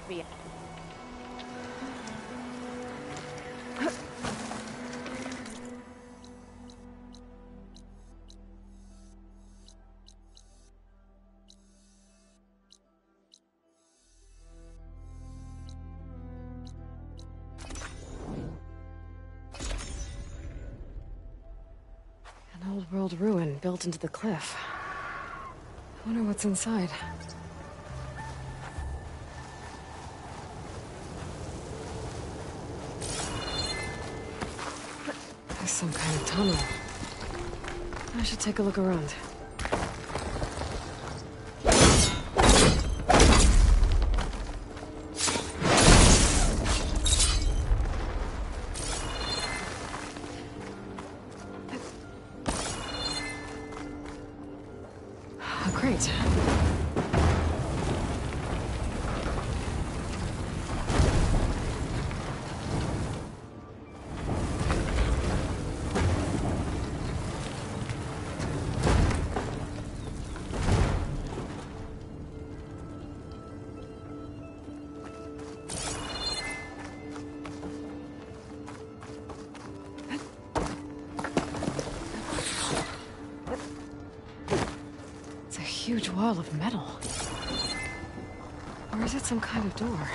be. An old world ruin built into the cliff. I wonder what's inside. There's some kind of tunnel. I should take a look around. Great. Huge wall of metal. Or is it some kind of door?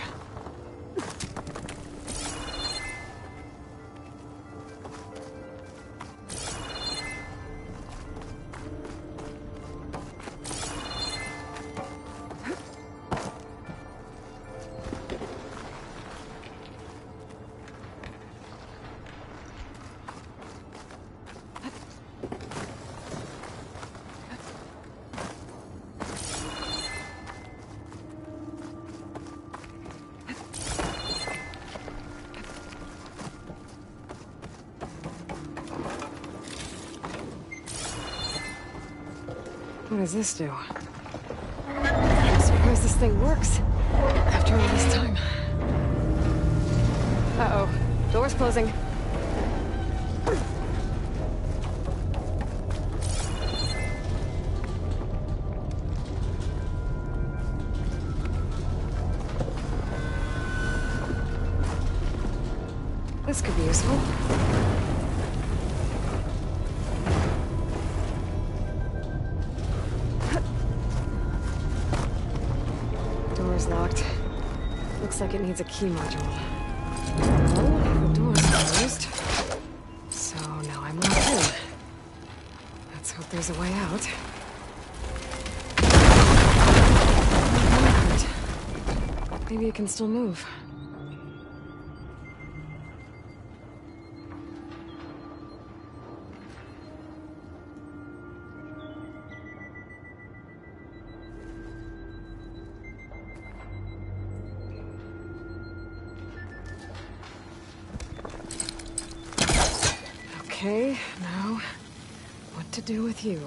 What does this do? I'm surprised this thing works after all this time. Uh-oh. Door's closing. This could be useful. Locked. Looks like it needs a key module. Well, the door's closed. So now I'm locked in. Let's hope there's a way out. Maybe it can still move. Okay, now, what to do with you?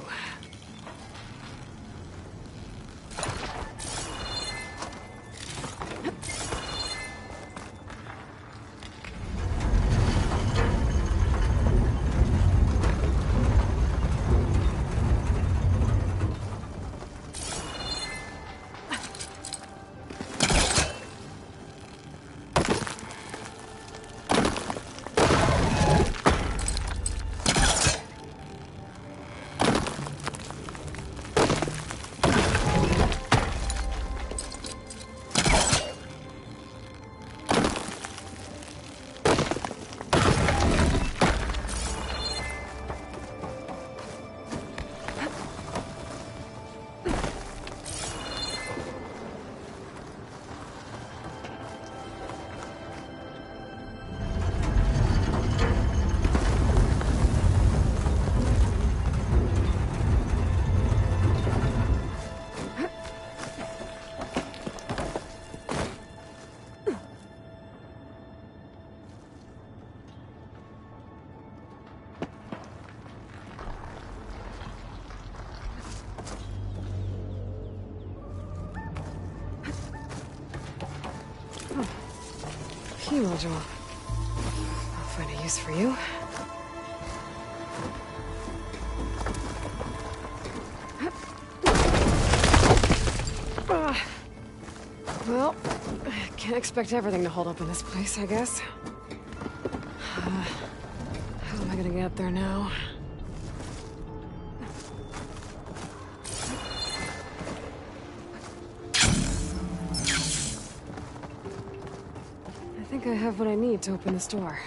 Key module. I'll find a use for you. Well, Can't expect everything to hold up in this place, I guess. How am I gonna get up there now? I think I have what I need to open this door.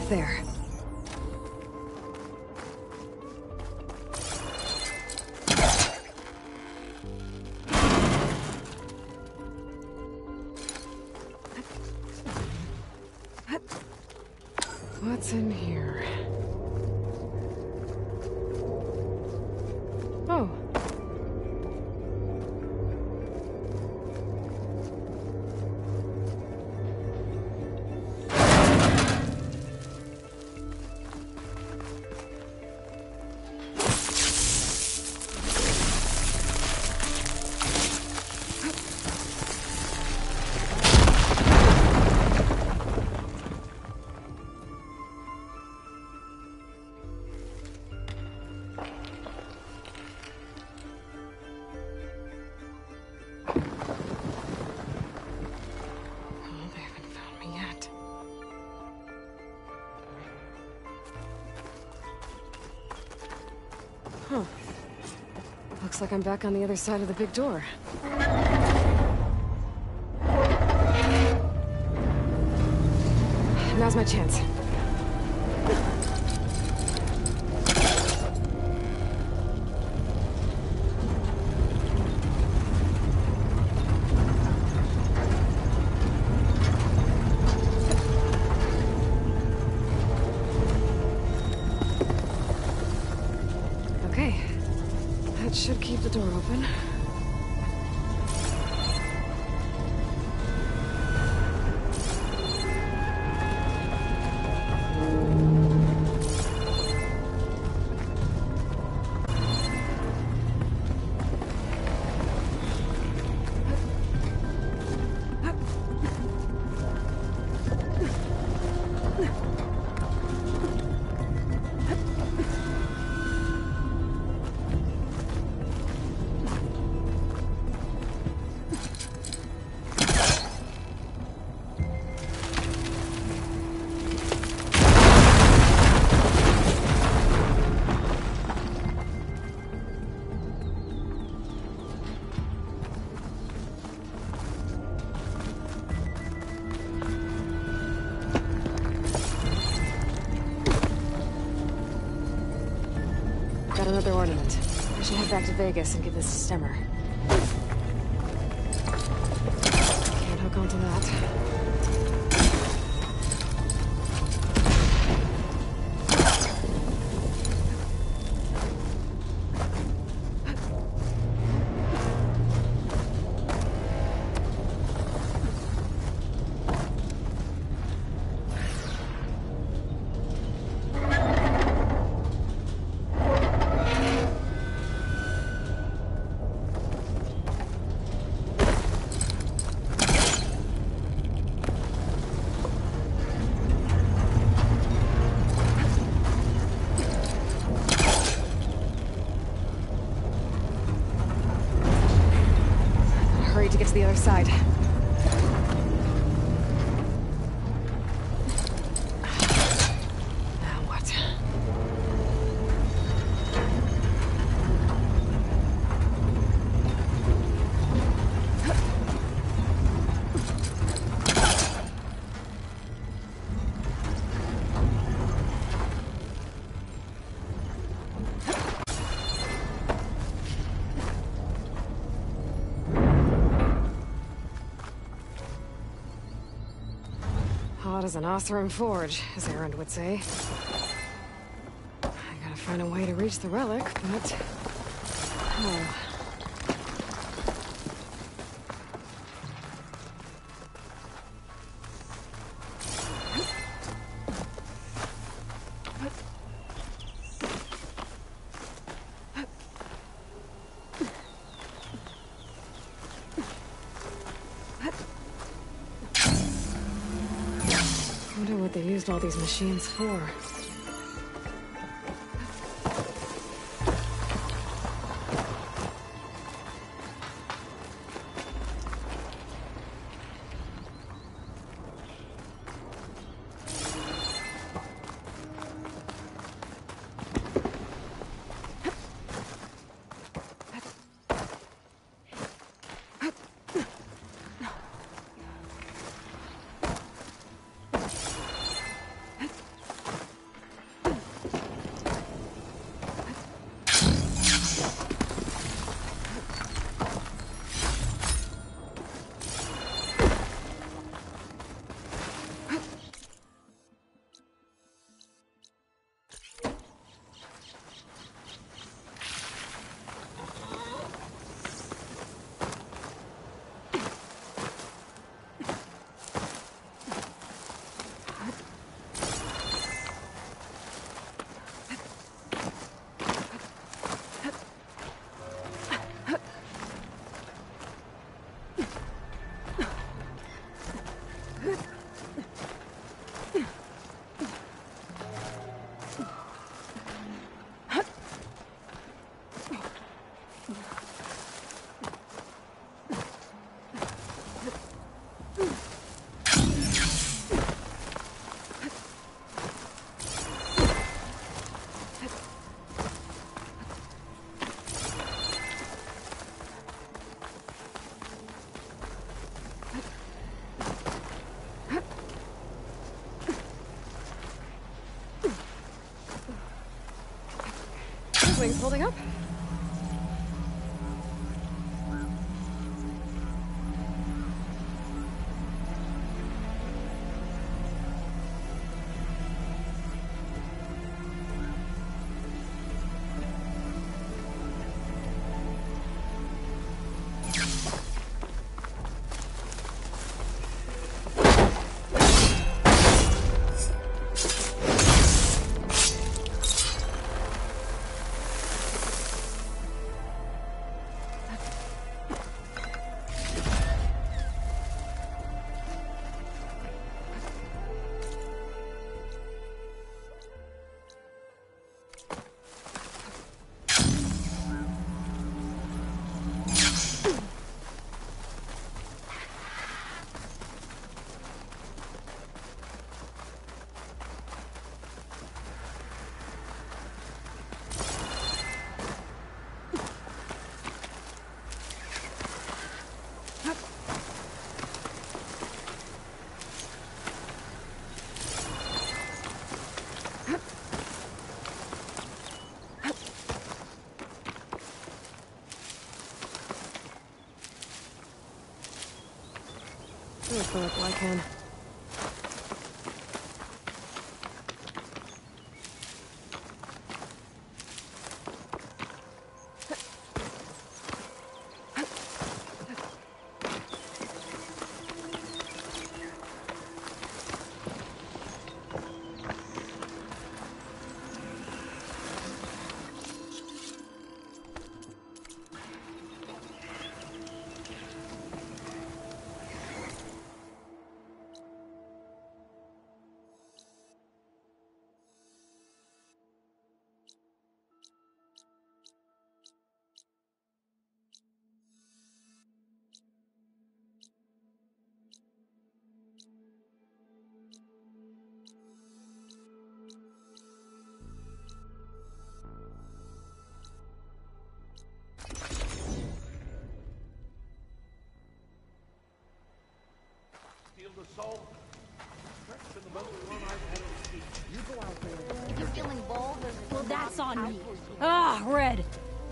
There. What's in here? Oh. Huh. Looks like I'm back on the other side of the big door. Now's my chance. Should keep the door open. Got another ornament. I should head back to Vegas and give this to Stemmer. Can't hook onto that. To get to the other side. Now what? Hot as an Oseram forge, as Erend would say. I gotta find a way to reach the relic, but... Oh. I wonder what they used all these machines for. Things holding up? Really feel like I can. Well, that's on me. Ah, Red.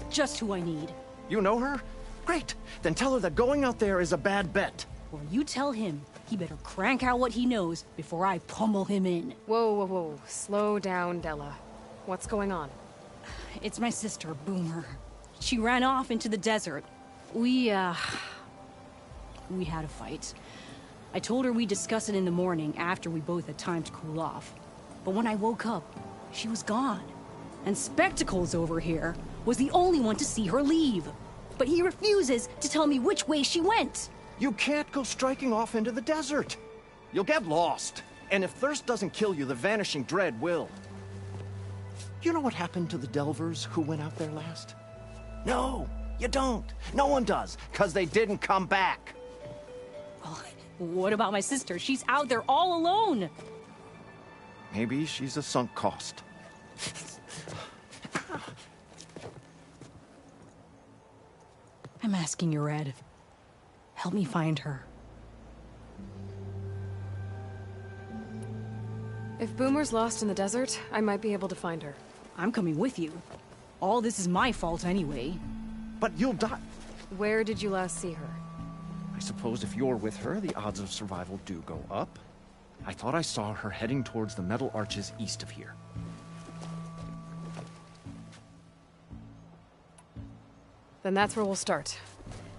Just who I need. You know her? Great. Then tell her that going out there is a bad bet. Well, you tell him he better crank out what he knows before I pummel him in. Whoa, whoa, whoa. Slow down, Della. What's going on? It's my sister, Boomer. She ran off into the desert. We had a fight. I told her we'd discuss it in the morning after we both had time to cool off. But when I woke up, she was gone. And Spectacles over here was the only one to see her leave. But he refuses to tell me which way she went. You can't go striking off into the desert. You'll get lost. And if thirst doesn't kill you, the vanishing dread will. You know what happened to the Delvers who went out there last? No, you don't. No one does, because they didn't come back. Well, what about my sister? She's out there all alone. Maybe she's a sunk cost. I'm asking you, Red. Help me find her. If Boomer's lost in the desert, I might be able to find her. I'm coming with you. All this is my fault anyway. But you'll die. Where did you last see her? I suppose if you're with her, the odds of survival do go up. I thought I saw her heading towards the metal arches east of here. Then that's where we'll start.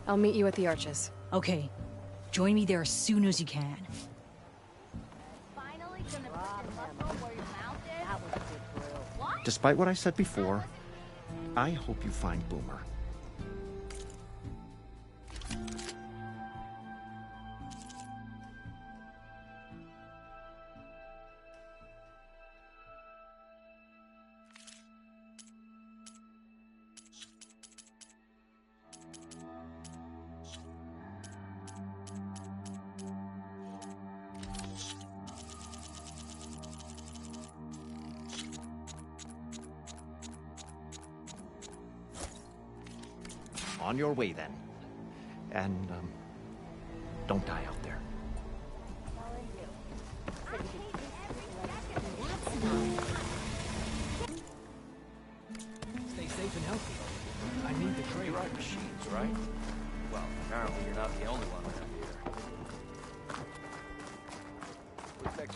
I'll meet you at the arches. Okay. Join me there as soon as you can. Despite what I said before, I hope you find Boomer. On your way, then. And, don't die out there. Stay safe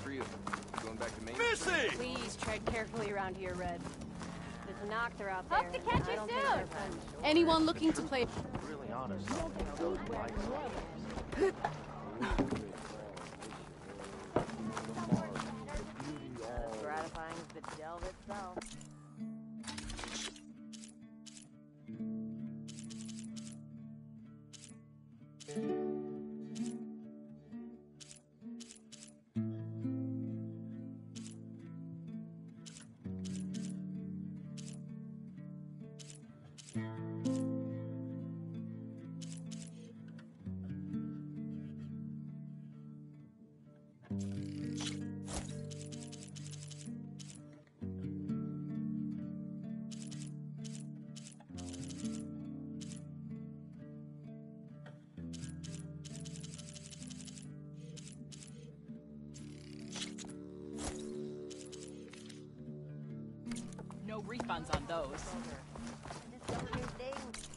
for you? Going back to Maine? Missy! Please tread carefully around here, Red. There's a Noctur out there. Hope to catch I you don't think soon. they're friends. Anyone looking to play? Really honest. Those lights. As gratifying as the delve itself. No refunds on those. Just don't do things.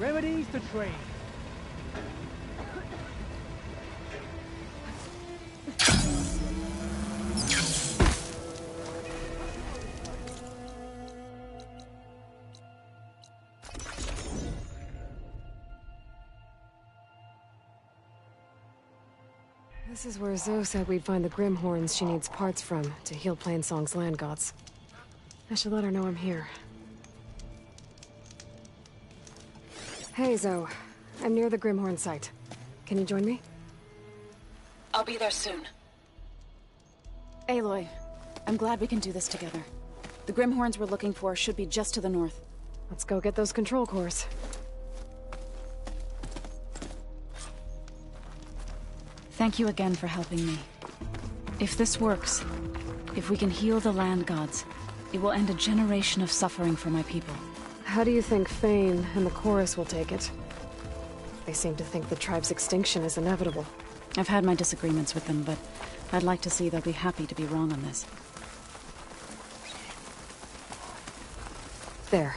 Remedies to trade. This is where Zoe said we'd find the Grimhorns she needs parts from to heal Plainsong's land gods. I should let her know I'm here. Hey, Zoe. I'm near the Grimhorn site. Can you join me? I'll be there soon. Aloy, I'm glad we can do this together. The Grimhorns we're looking for should be just to the north. Let's go get those control cores. Thank you again for helping me. If this works, if we can heal the land gods, it will end a generation of suffering for my people. How do you think Fane and the Chorus will take it? They seem to think the tribe's extinction is inevitable. I've had my disagreements with them, but I'd like to see they'll be happy to be wrong on this. There.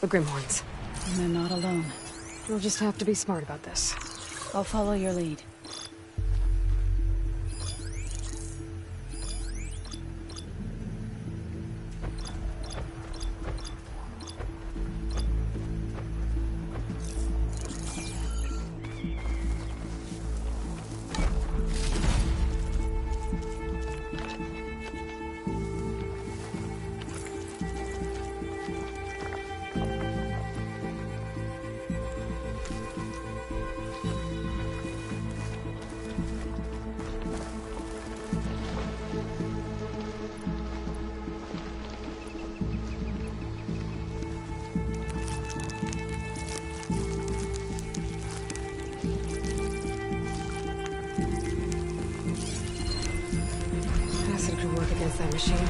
The Grimhorns. And they're not alone. We'll just have to be smart about this. I'll follow your lead. Acid could work against that machine.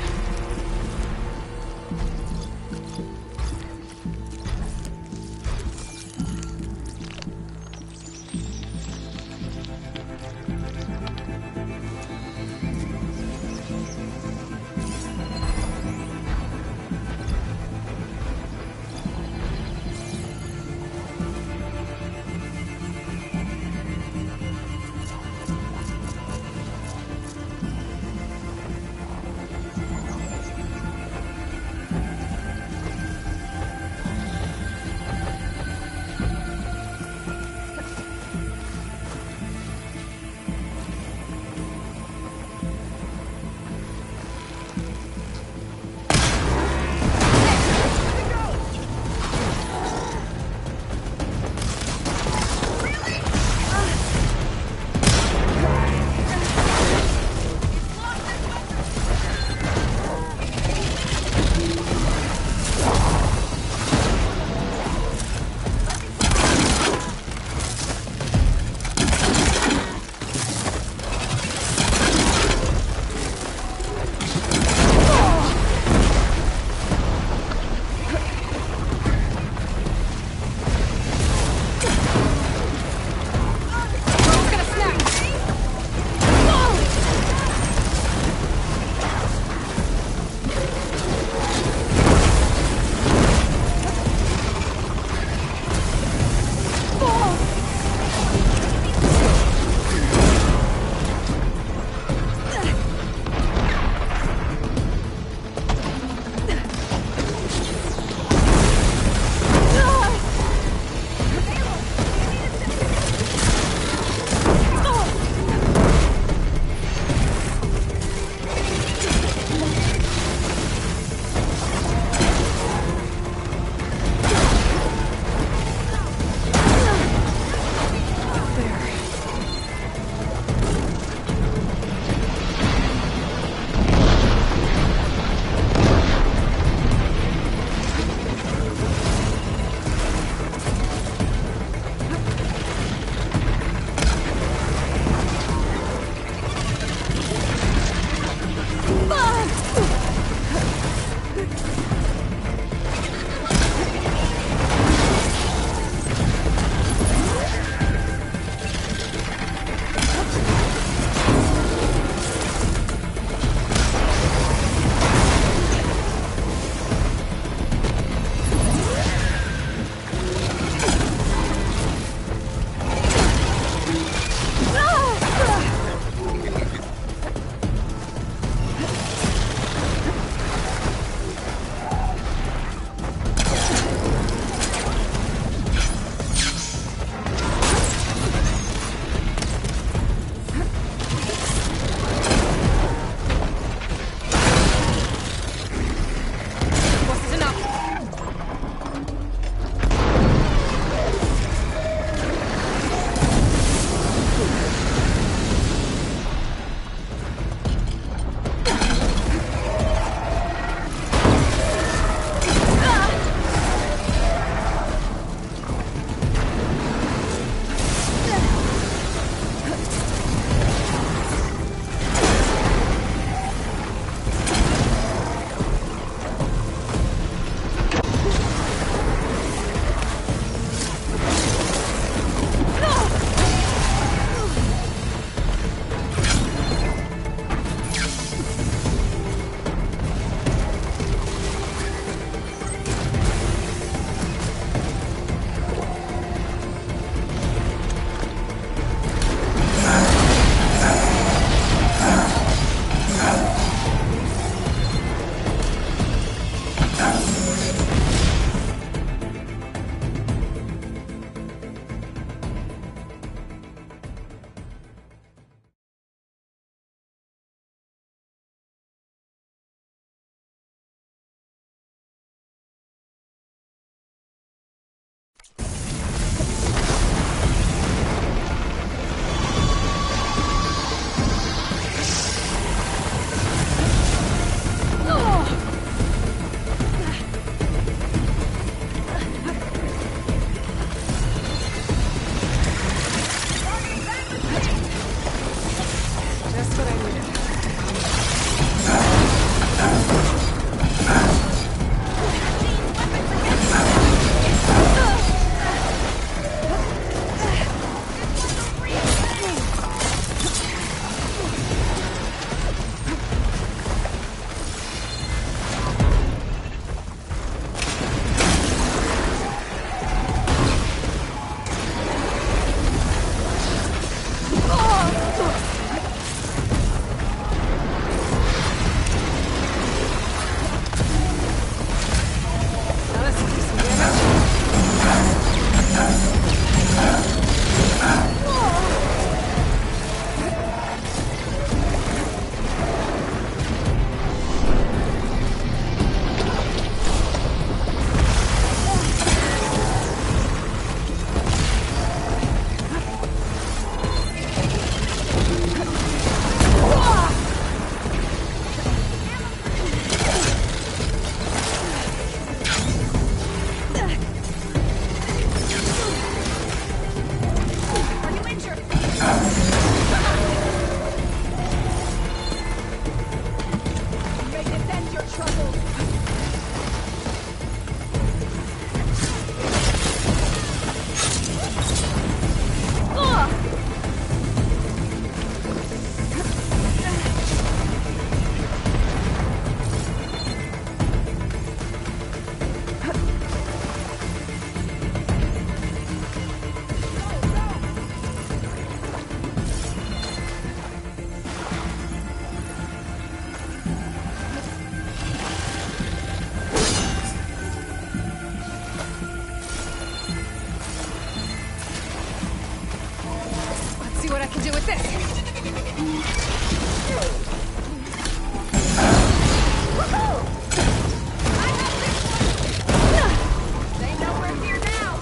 They know we're here now!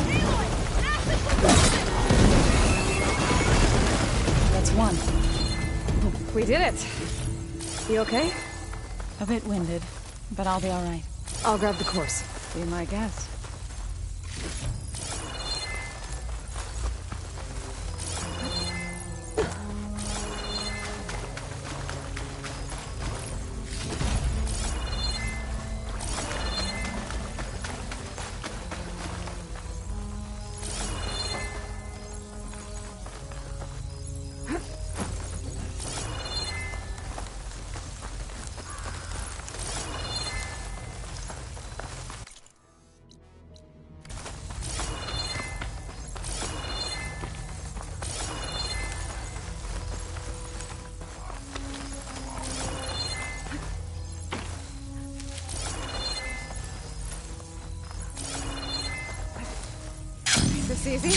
Aloy! Acid propulsion! That's one. We did it! You okay? A bit winded, but I'll be alright. I'll grab the course. Be my guest. This easy?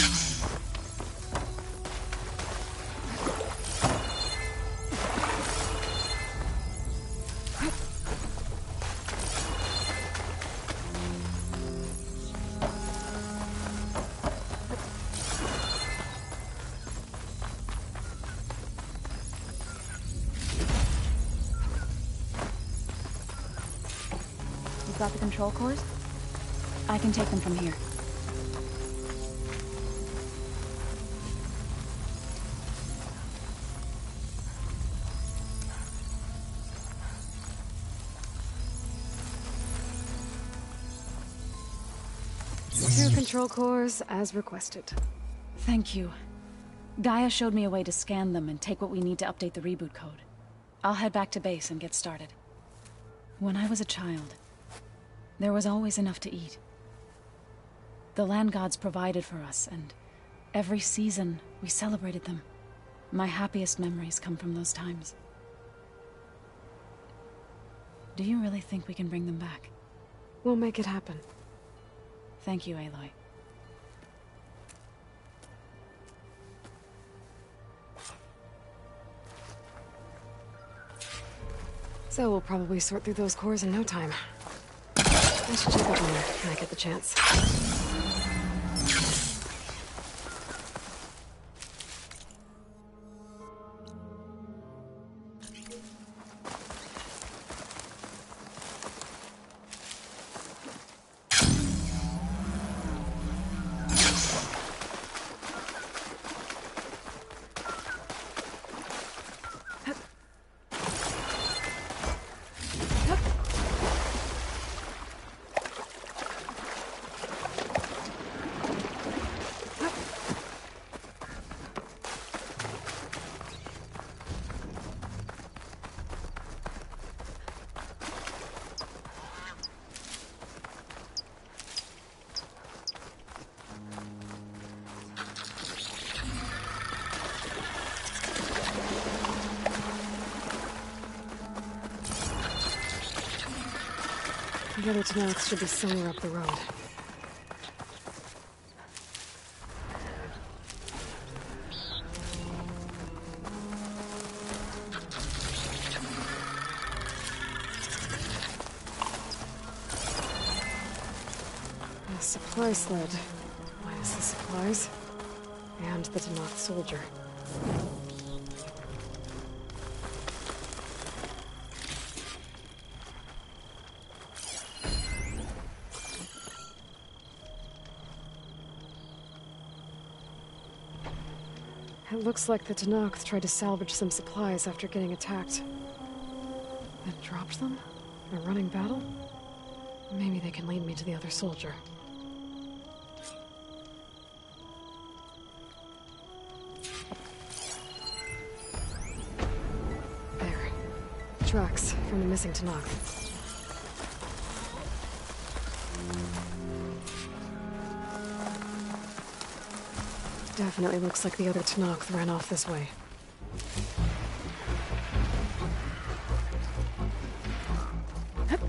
You've got the control cores? I can take them from here. Two control cores, as requested. Thank you. Gaia showed me a way to scan them and take what we need to update the reboot code. I'll head back to base and get started. When I was a child, there was always enough to eat. The land gods provided for us, and every season we celebrated them. My happiest memories come from those times. Do you really think we can bring them back? We'll make it happen. Thank you, Aloy. So we'll probably sort through those cores in no time. I should check up on her when I get the chance. The other Tanox should be somewhere up the road. A supply sled. Minus the supplies. And the Tanox soldier. It looks like the Tanox tried to salvage some supplies after getting attacked. Then dropped them? In a running battle? Maybe they can lead me to the other soldier. There. Tracks from the missing Tanox. Definitely looks like the other Tanox ran off this way. That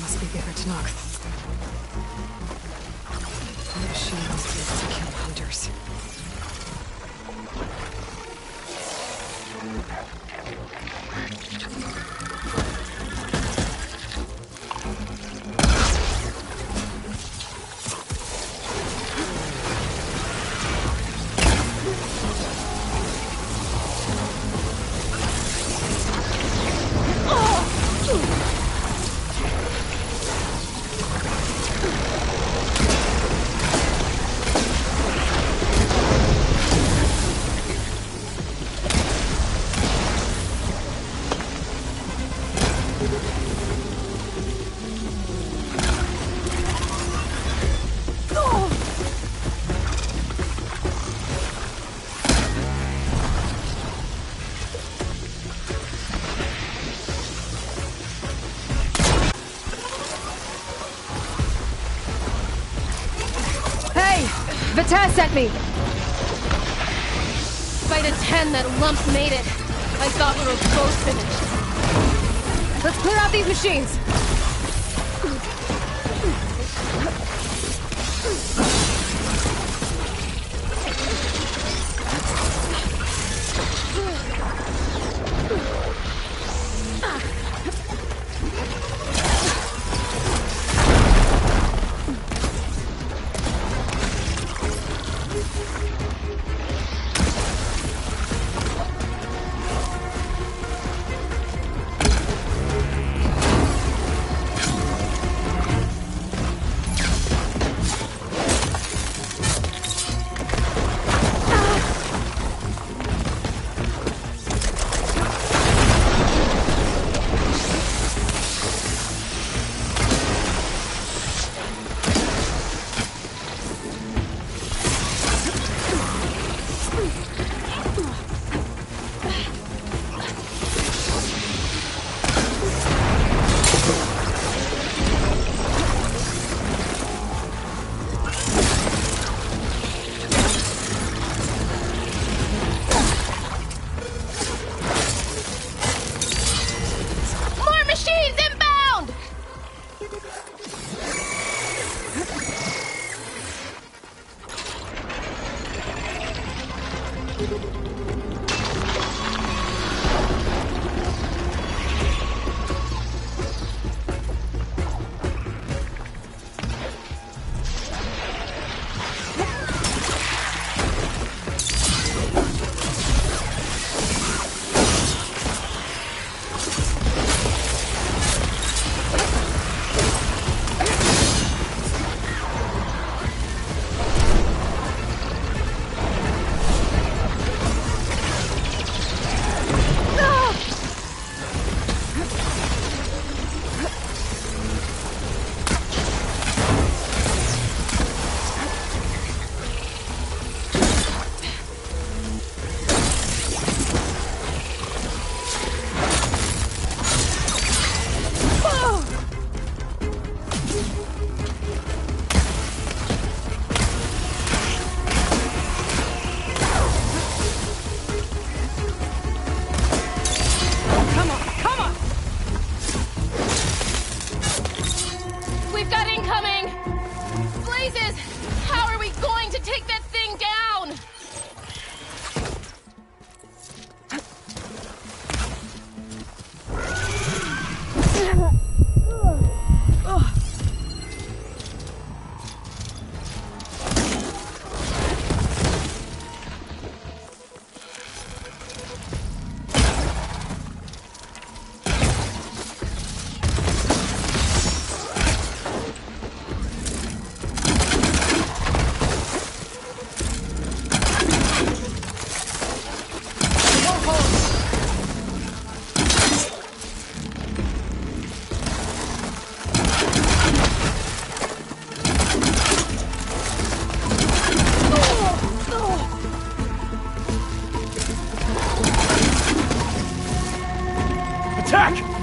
must be the other Tanox. The machine must be able to kill hunters. reset me! By the 10 that Lumps made it, I thought we were both finished. Let's clear out these machines!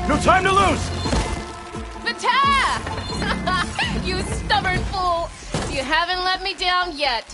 No time to lose! Attack! You stubborn fool! You haven't let me down yet.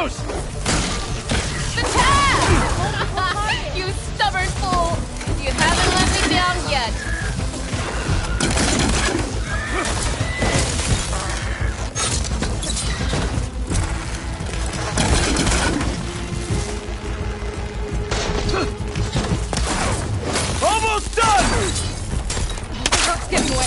loose! The tab! You stubborn fool! You haven't let me down yet. Almost done! Let's get away.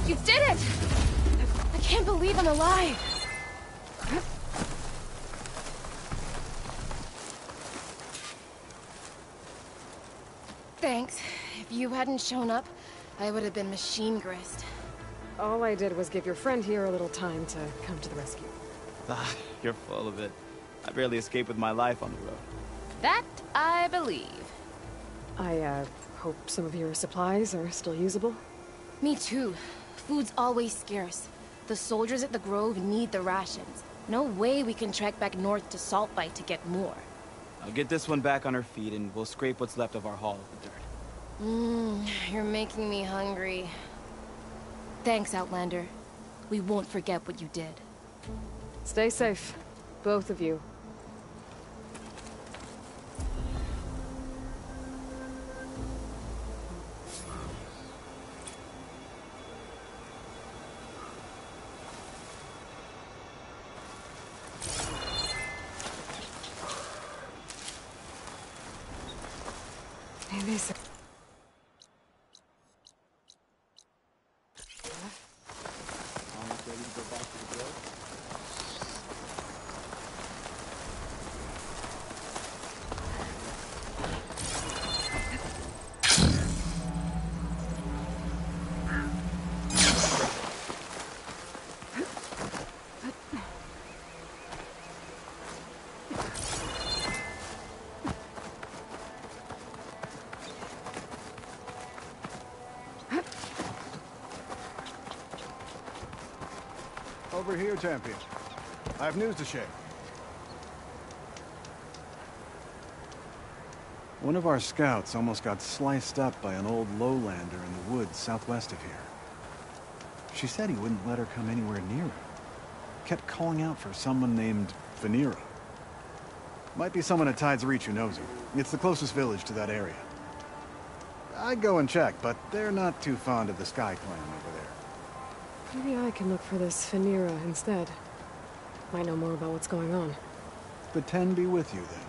You did it! I can't believe I'm alive. Thanks. If you hadn't shown up, I would have been machine grist. All I did was give your friend here a little time to come to the rescue. Ah, you're full of it. I barely escaped with my life on the road. That I believe. I, hope some of your supplies are still usable. Me too. Food's always scarce. The soldiers at the Grove need the rations. No way we can trek back north to Saltbite to get more. I'll get this one back on her feet and we'll scrape what's left of our haul of the dirt. You're making me hungry. Thanks, Outlander. We won't forget what you did. Stay safe, both of you. Maybe so. Almost ready to go back to the Grove? Over here, Champion. I have news to share. One of our scouts almost got sliced up by an old lowlander in the woods southwest of here. She said he wouldn't let her come anywhere near him. Kept calling out for someone named Vanera. Might be someone at Tide's Reach who knows him. It's the closest village to that area. I'd go and check, but they're not too fond of the Sky Clan over there. Maybe I can look for this Vanera instead. Might know more about what's going on. The Ten be with you, then.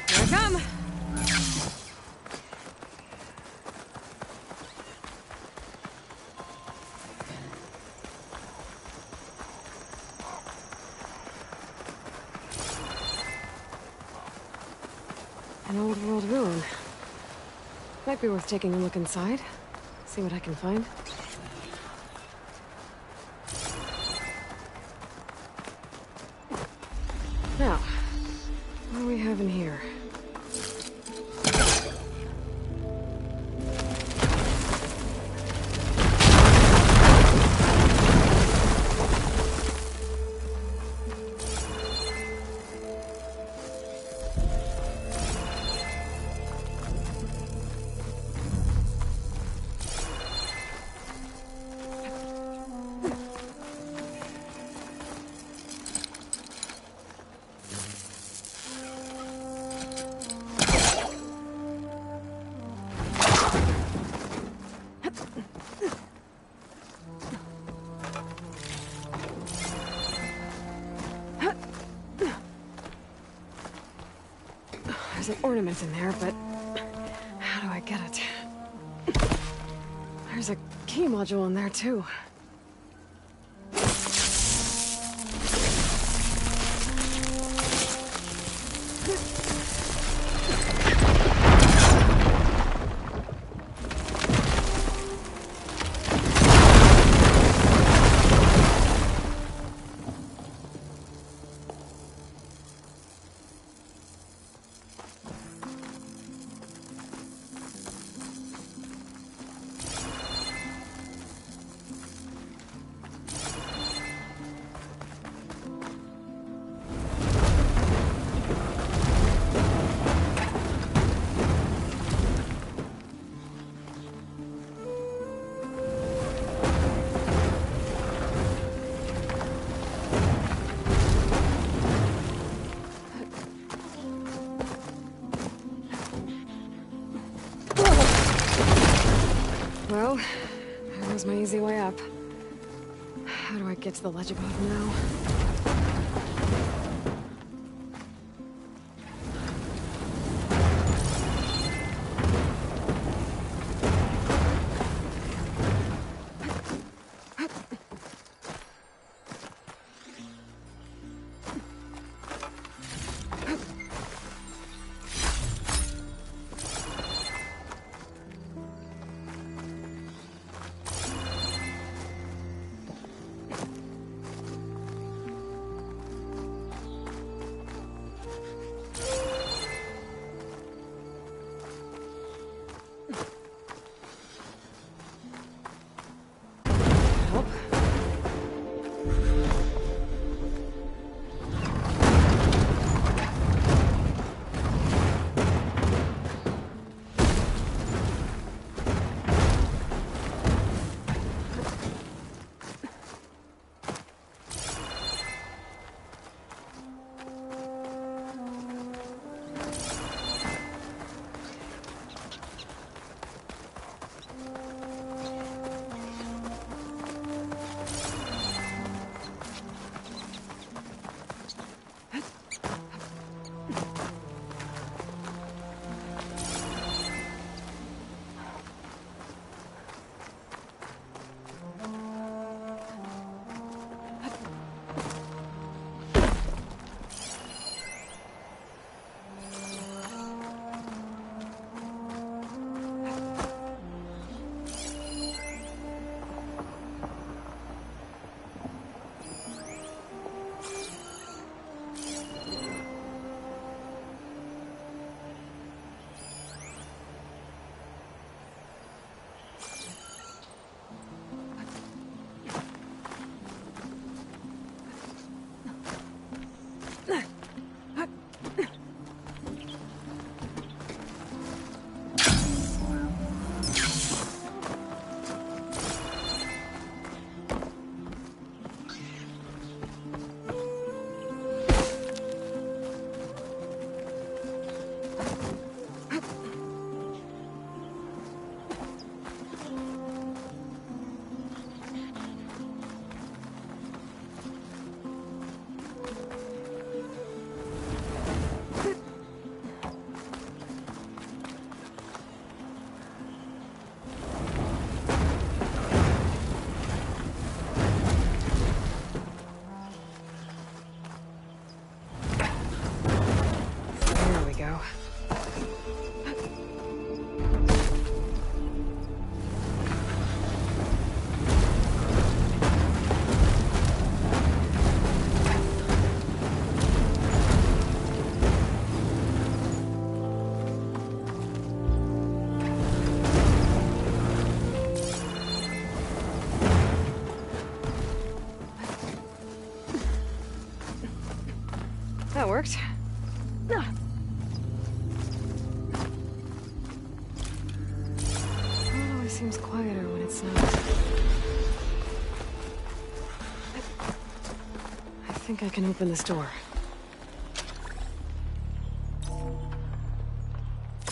Here I come! An old world ruin. Might be worth taking a look inside. See what I can find. Now, what do we have in here? There's an ornament in there, but how do I get it? There's a key module in there, too. go. There goes my easy way up. How do I get to the ledge above now? That worked. It always seems quieter when it snows. I think I can open this door.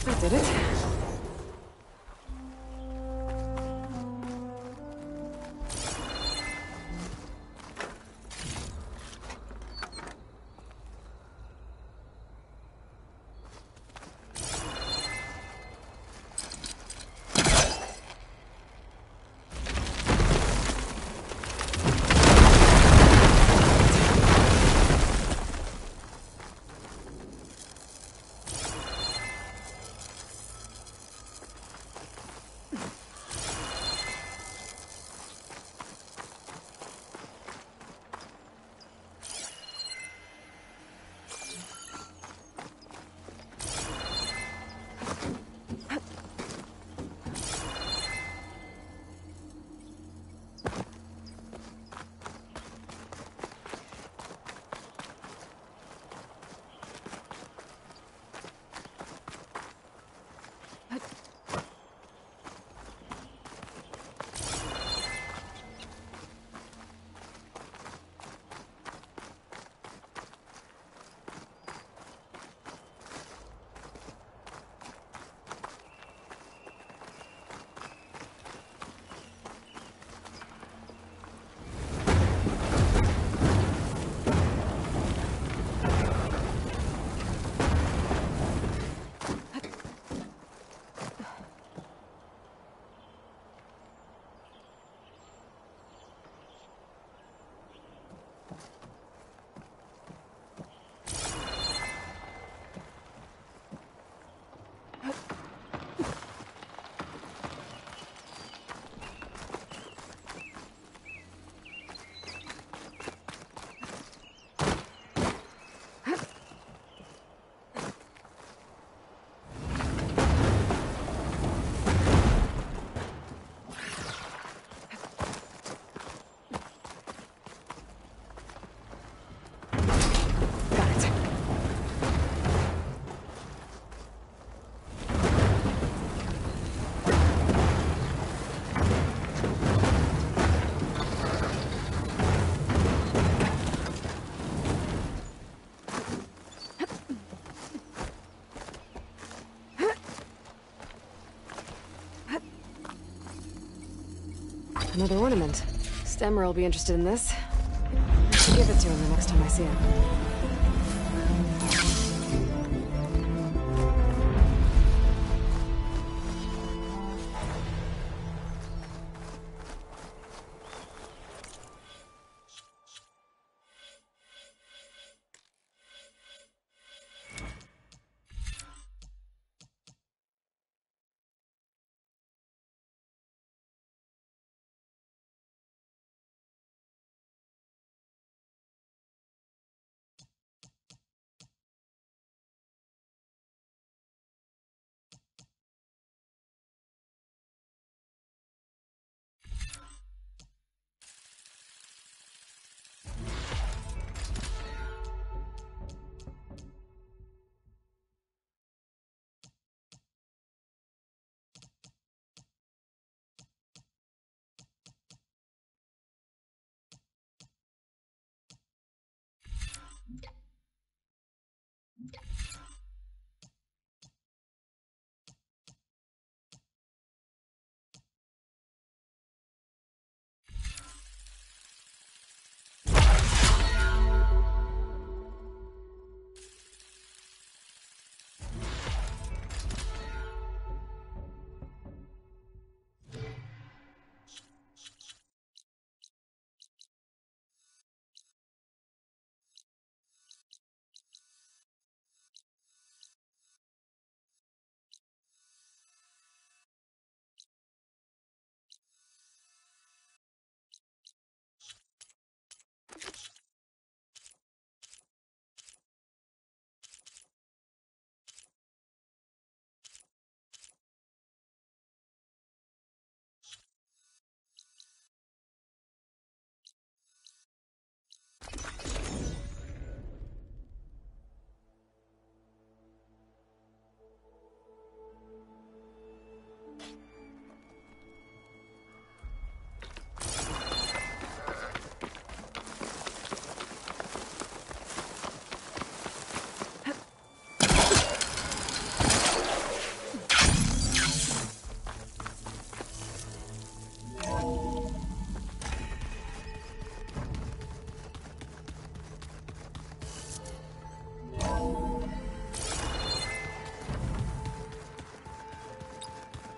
That did it. Another ornament. Stemmer will be interested in this. I should give it to him the next time I see him.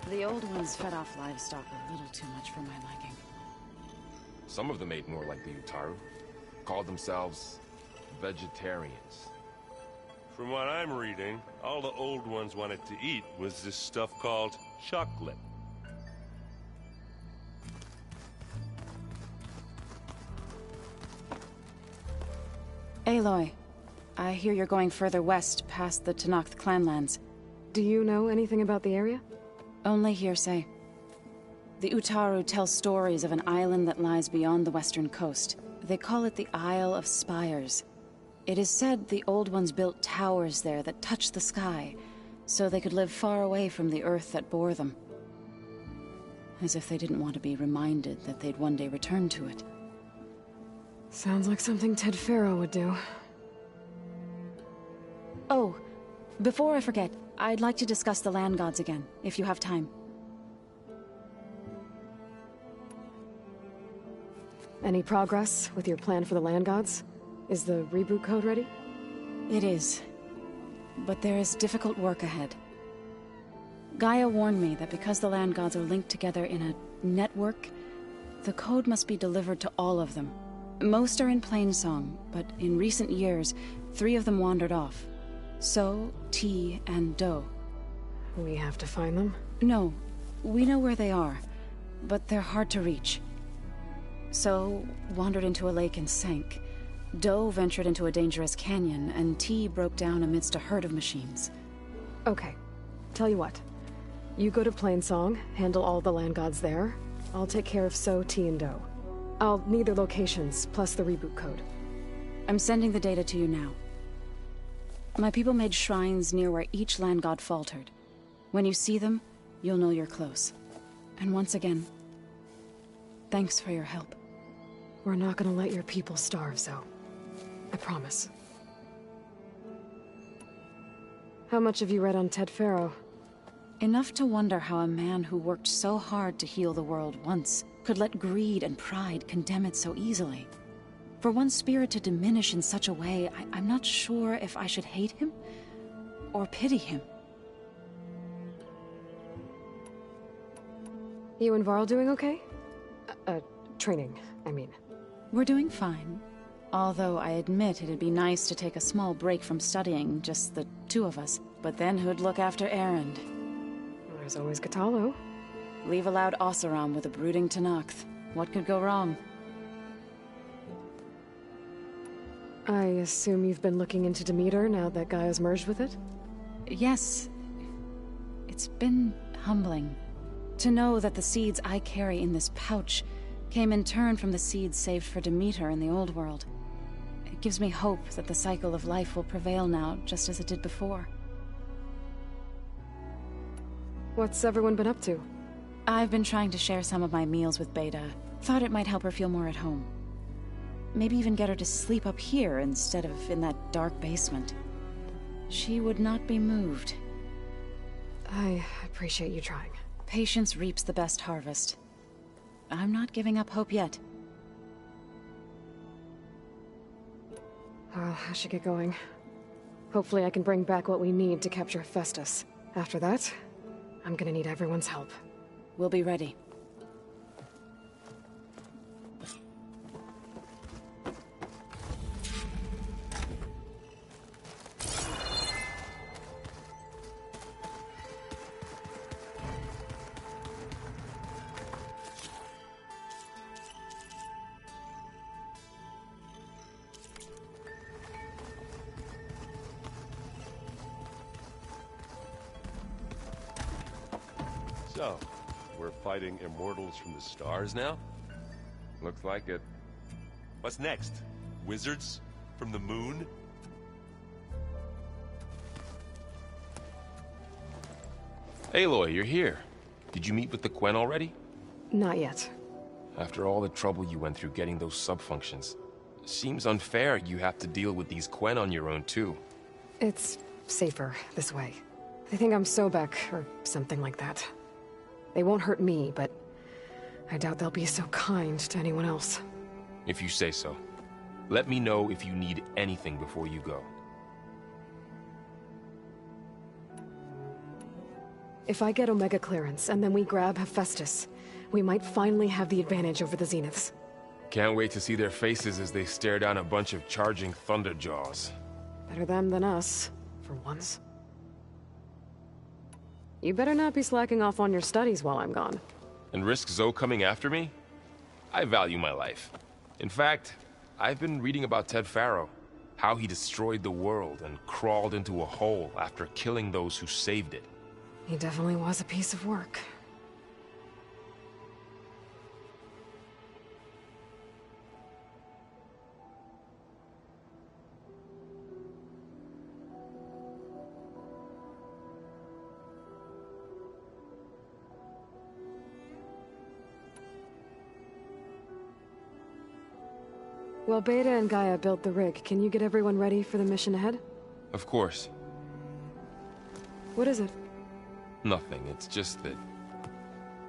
The old ones fed off livestock a little too much for my liking. Some of them ate more like the Utaru. Called themselves vegetarians. From what I'm reading, all the old ones wanted to eat was this stuff called chocolate. Aloy, I hear you're going further west past the Tenakth clanlands. Do you know anything about the area? Only hearsay. The Utaru tell stories of an island that lies beyond the western coast. They call it the Isle of Spires. It is said the old ones built towers there that touch the sky, so they could live far away from the earth that bore them. As if they didn't want to be reminded that they'd one day return to it. Sounds like something Ted Faro would do. Oh, before I forget, I'd like to discuss the land gods again, if you have time. Any progress with your plan for the land gods? Is the reboot code ready? It is. But there is difficult work ahead. GAIA warned me that because the land gods are linked together in a network, the code must be delivered to all of them. Most are in Plainsong, but in recent years, 3 of them wandered off. So, T, and Do. We have to find them? No, we know where they are, but they're hard to reach. So, wandered into a lake and sank. Do ventured into a dangerous canyon, and T broke down amidst a herd of machines. Okay. Tell you what. You go to Plainsong, handle all the land gods there. I'll take care of So, T, and Do. I'll need their locations, plus the reboot code. I'm sending the data to you now. My people made shrines near where each land god faltered. When you see them, you'll know you're close. And once again, thanks for your help. We're not gonna let your people starve, Zo. I promise. How much have you read on Ted Faro? Enough to wonder how a man who worked so hard to heal the world once could let greed and pride condemn it so easily. For one spirit to diminish in such a way, I'm not sure if I should hate him or pity him. You and Varl doing okay? Training, I mean. We're doing fine. Although I admit it'd be nice to take a small break from studying, just the two of us. But then who'd look after Erend? There's always Katalo. Leave a loud Oseram with a brooding Tenakth. What could go wrong? I assume you've been looking into Demeter now that Gaia's merged with it? Yes. It's been humbling. To know that the seeds I carry in this pouch came in turn from the seeds saved for Demeter in the old world. It gives me hope that the cycle of life will prevail now, just as it did before. What's everyone been up to? I've been trying to share some of my meals with Beta. Thought it might help her feel more at home. Maybe even get her to sleep up here instead of in that dark basement. She would not be moved. I appreciate you trying. Patience reaps the best harvest. I'm not giving up hope yet. Well, I should get going. Hopefully I can bring back what we need to capture Festus. After that, I'm gonna need everyone's help. We'll be ready. So, we're fighting immortals from the stars now? Looks like it. What's next? Wizards from the moon? Aloy, you're here. Did you meet with the Quen already? Not yet. After all the trouble you went through getting those subfunctions, seems unfair you have to deal with these Quen on your own too. It's safer this way. They think I'm Sobek, or something like that. They won't hurt me, but I doubt they'll be so kind to anyone else. If you say so. Let me know if you need anything before you go. If I get Omega clearance, and then we grab Hephaestus, we might finally have the advantage over the Zeniths. Can't wait to see their faces as they stare down a bunch of charging Thunderjaws. Better them than us, for once. You better not be slacking off on your studies while I'm gone. And risk Zoe coming after me? I value my life. In fact, I've been reading about Ted Faro. How he destroyed the world and crawled into a hole after killing those who saved it. He definitely was a piece of work. While Beta and Gaia built the rig, can you get everyone ready for the mission ahead? Of course. What is it? Nothing. It's just that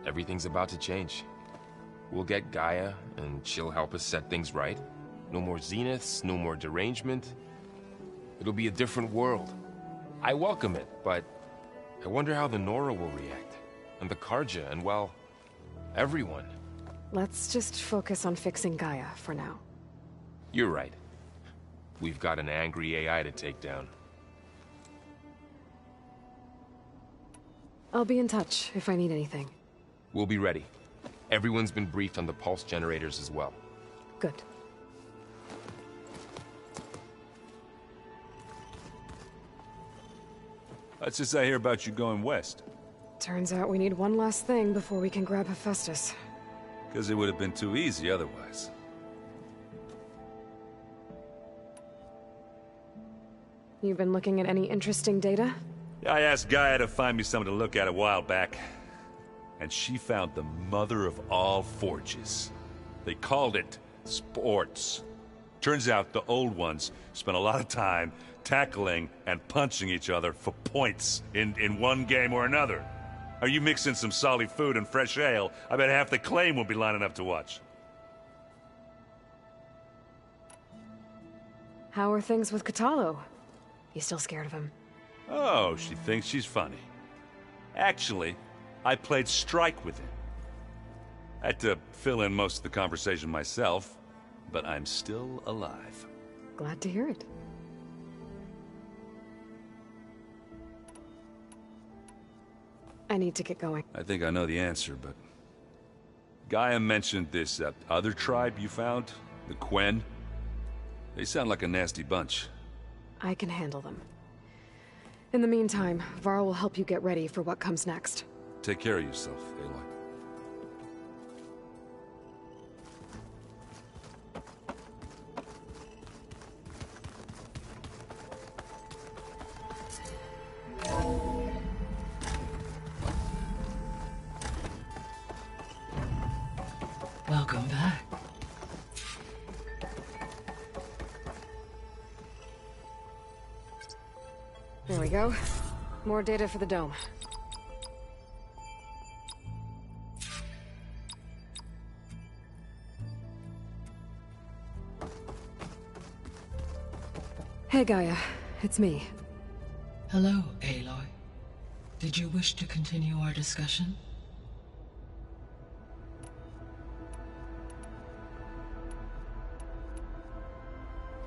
everything's about to change. We'll get Gaia, and she'll help us set things right. No more Zeniths, no more derangement. It'll be a different world. I welcome it, but I wonder how the Nora will react. And the Karja, and well, everyone. Let's just focus on fixing Gaia for now. You're right. We've got an angry AI to take down. I'll be in touch if I need anything. We'll be ready. Everyone's been briefed on the pulse generators as well. Good. What's this I hear about you going west? Turns out we need one last thing before we can grab Hephaestus. Because it would have been too easy otherwise. You've been looking at any interesting data? I asked Gaia to find me something to look at a while back. And she found the mother of all forges. They called it sports. Turns out the old ones spent a lot of time tackling and punching each other for points in one game or another. Are you mixing some solid food and fresh ale? I bet half the claim will be lining up to watch. How are things with Katalo? You still scared of him? Oh, she thinks she's funny. Actually, I played strike with him. I had to fill in most of the conversation myself, but I'm still alive. Glad to hear it. I need to get going. I think I know the answer, but... GAIA mentioned this other tribe you found, the Quen. They sound like a nasty bunch. I can handle them. In the meantime, Varl will help you get ready for what comes next. Take care of yourself, Aloy. Welcome back. There we go. More data for the dome. Hey, Gaia. It's me. Hello, Aloy. Did you wish to continue our discussion?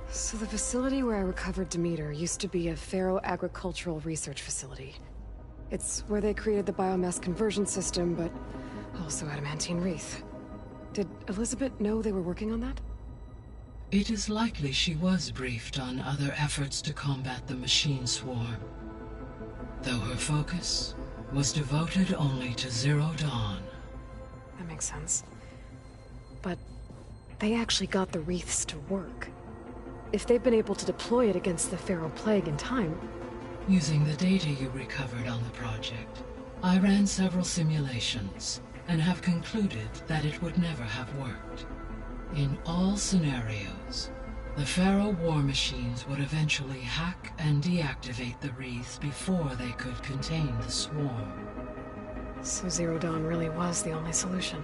So the facility where I recovered Demeter used to be a Pharaoh-agricultural research facility. It's where they created the biomass conversion system, but also adamantine wreath. Did Elizabeth know they were working on that? It is likely she was briefed on other efforts to combat the machine swarm, though her focus was devoted only to Zero Dawn. That makes sense. But they actually got the wreaths to work. If they've been able to deploy it against the Pharaoh Plague in time... Using the data you recovered on the project, I ran several simulations and have concluded that it would never have worked. In all scenarios, the Pharaoh war machines would eventually hack and deactivate the wreaths before they could contain the swarm. So Zero Dawn really was the only solution.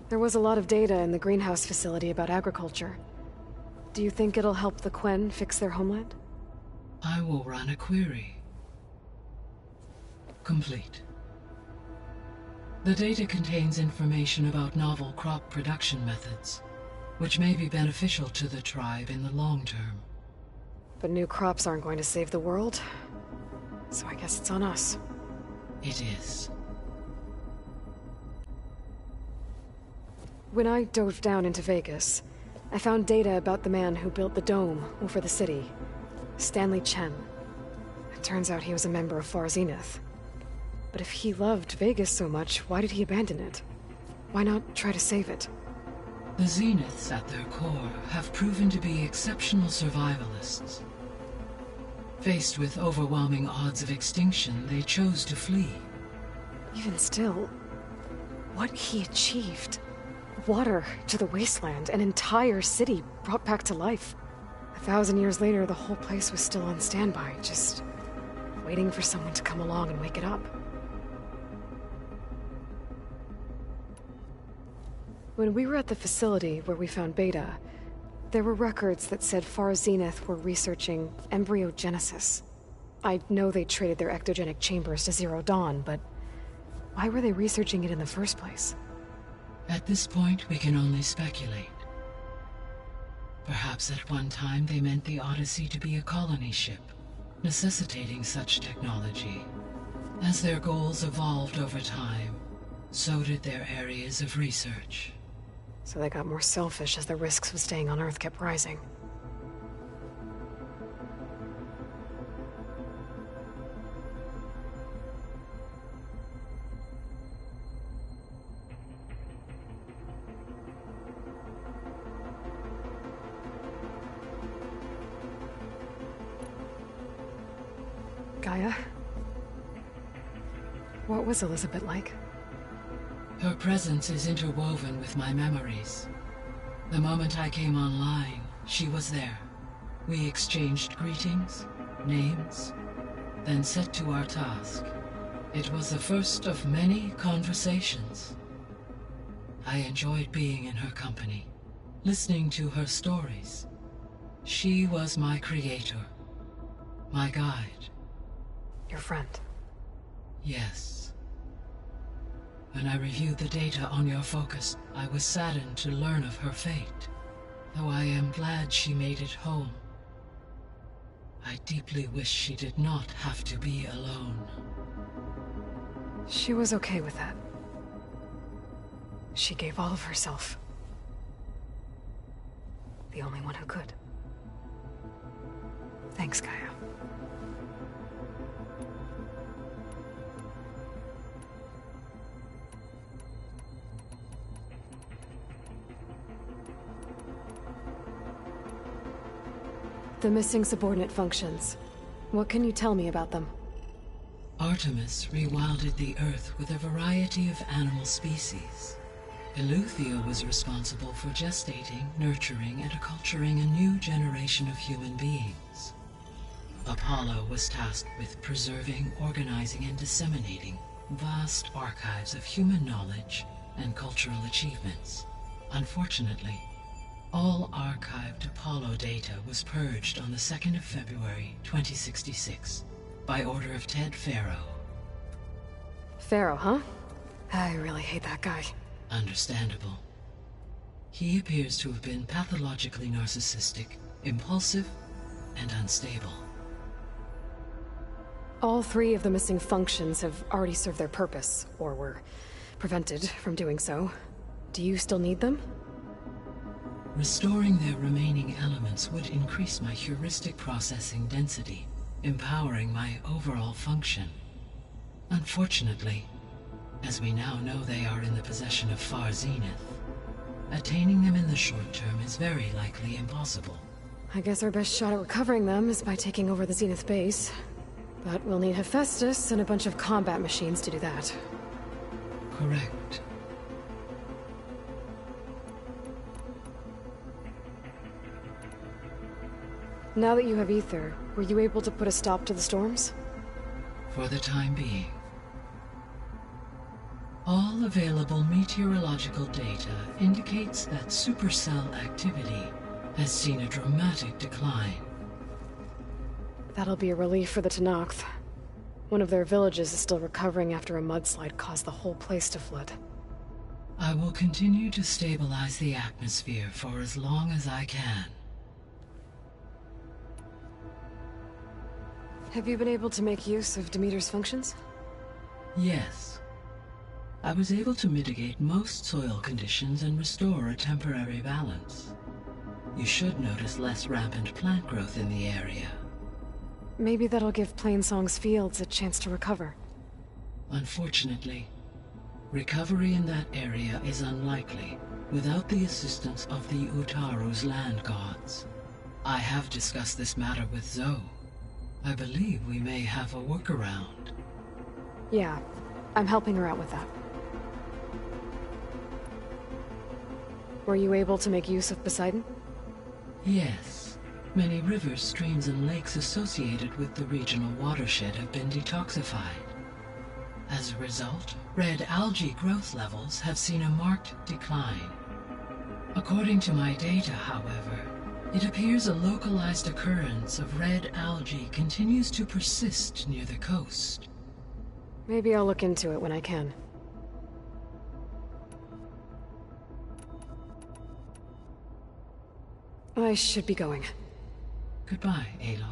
There was a lot of data in the greenhouse facility about agriculture. Do you think it'll help the Quen fix their homeland? I will run a query. Complete. The data contains information about novel crop production methods, which may be beneficial to the tribe in the long term. But new crops aren't going to save the world, so I guess it's on us. It is. When I dove down into Vegas, I found data about the man who built the dome over the city, Stanley Chen. It turns out he was a member of Far Zenith. But if he loved Vegas so much, why did he abandon it? Why not try to save it? The Zeniths at their core have proven to be exceptional survivalists. Faced with overwhelming odds of extinction, they chose to flee. Even still, what he achieved... Water to the wasteland, an entire city brought back to life. 1,000 years later, the whole place was still on standby, just waiting for someone to come along and wake it up. When we were at the facility where we found Beta, there were records that said Far Zenith were researching embryogenesis. I know they traded their ectogenic chambers to Zero Dawn, but why were they researching it in the first place? At this point, we can only speculate. Perhaps at one time they meant the Odyssey to be a colony ship, necessitating such technology. As their goals evolved over time, so did their areas of research. So they got more selfish as the risks of staying on Earth kept rising. Gaia? What was Elizabeth like? Her presence is interwoven with my memories. The moment I came online, she was there. We exchanged greetings, names, then set to our task. It was the first of many conversations. I enjoyed being in her company, listening to her stories. She was my creator, my guide. Your friend? Yes. When I reviewed the data on your focus, I was saddened to learn of her fate, though I am glad she made it home. I deeply wish she did not have to be alone. She was okay with that. She gave all of herself. The only one who could. Thanks, Gaia. The missing subordinate functions. What can you tell me about them? Artemis rewilded the Earth with a variety of animal species. Eleuthia was responsible for gestating, nurturing, and acculturating a new generation of human beings. Apollo was tasked with preserving, organizing, and disseminating vast archives of human knowledge and cultural achievements. Unfortunately, all archived Apollo data was purged on the 2nd of February, 2066, by order of Ted Faro. Faro, huh? I really hate that guy. Understandable. He appears to have been pathologically narcissistic, impulsive, and unstable. All 3 of the missing functions have already served their purpose, or were prevented from doing so. Do you still need them? Restoring their remaining elements would increase my heuristic processing density, empowering my overall function. Unfortunately, as we now know they are in the possession of Far Zenith, attaining them in the short term is very likely impossible. I guess our best shot at recovering them is by taking over the Zenith base. But we'll need Hephaestus and a bunch of combat machines to do that. Correct. Now that you have Ether, were you able to put a stop to the storms? For the time being. All available meteorological data indicates that supercell activity has seen a dramatic decline. That'll be a relief for the Tenakth. One of their villages is still recovering after a mudslide caused the whole place to flood. I will continue to stabilize the atmosphere for as long as I can. Have you been able to make use of Demeter's functions? Yes. I was able to mitigate most soil conditions and restore a temporary balance. You should notice less rampant plant growth in the area. Maybe that'll give Plainsong's fields a chance to recover. Unfortunately, recovery in that area is unlikely without the assistance of the Utaru's land gods. I have discussed this matter with Zoe. I believe we may have a workaround. Yeah, I'm helping her out with that. Were you able to make use of Poseidon? Yes. Many rivers, streams, and lakes associated with the regional watershed have been detoxified. As a result, red algae growth levels have seen a marked decline. According to my data, however, it appears a localized occurrence of red algae continues to persist near the coast. Maybe I'll look into it when I can. I should be going. Goodbye, Aloy.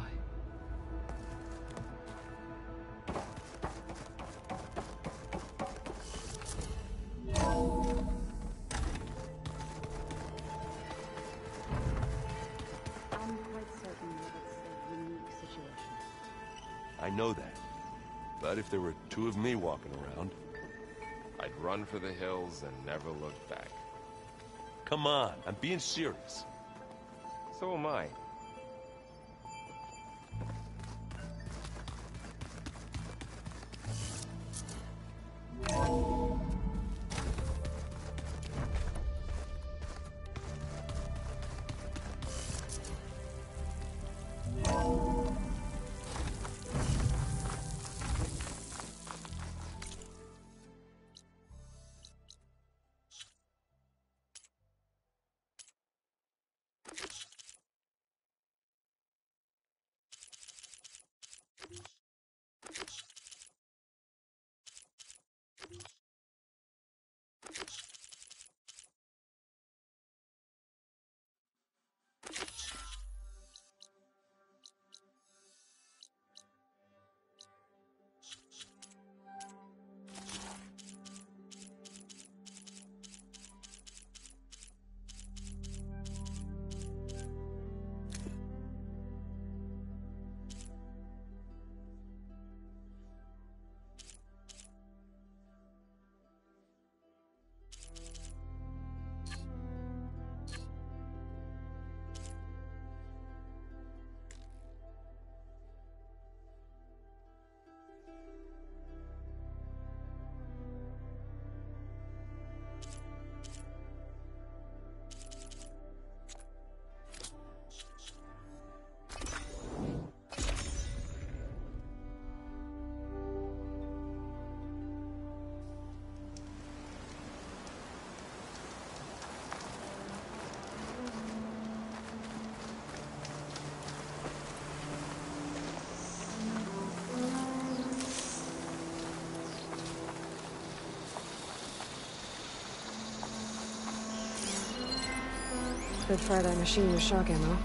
I know that. But if there were 2 of me walking around... I'd run for the hills and never look back. Come on, I'm being serious. So am I. Could fire that machine with shock ammo.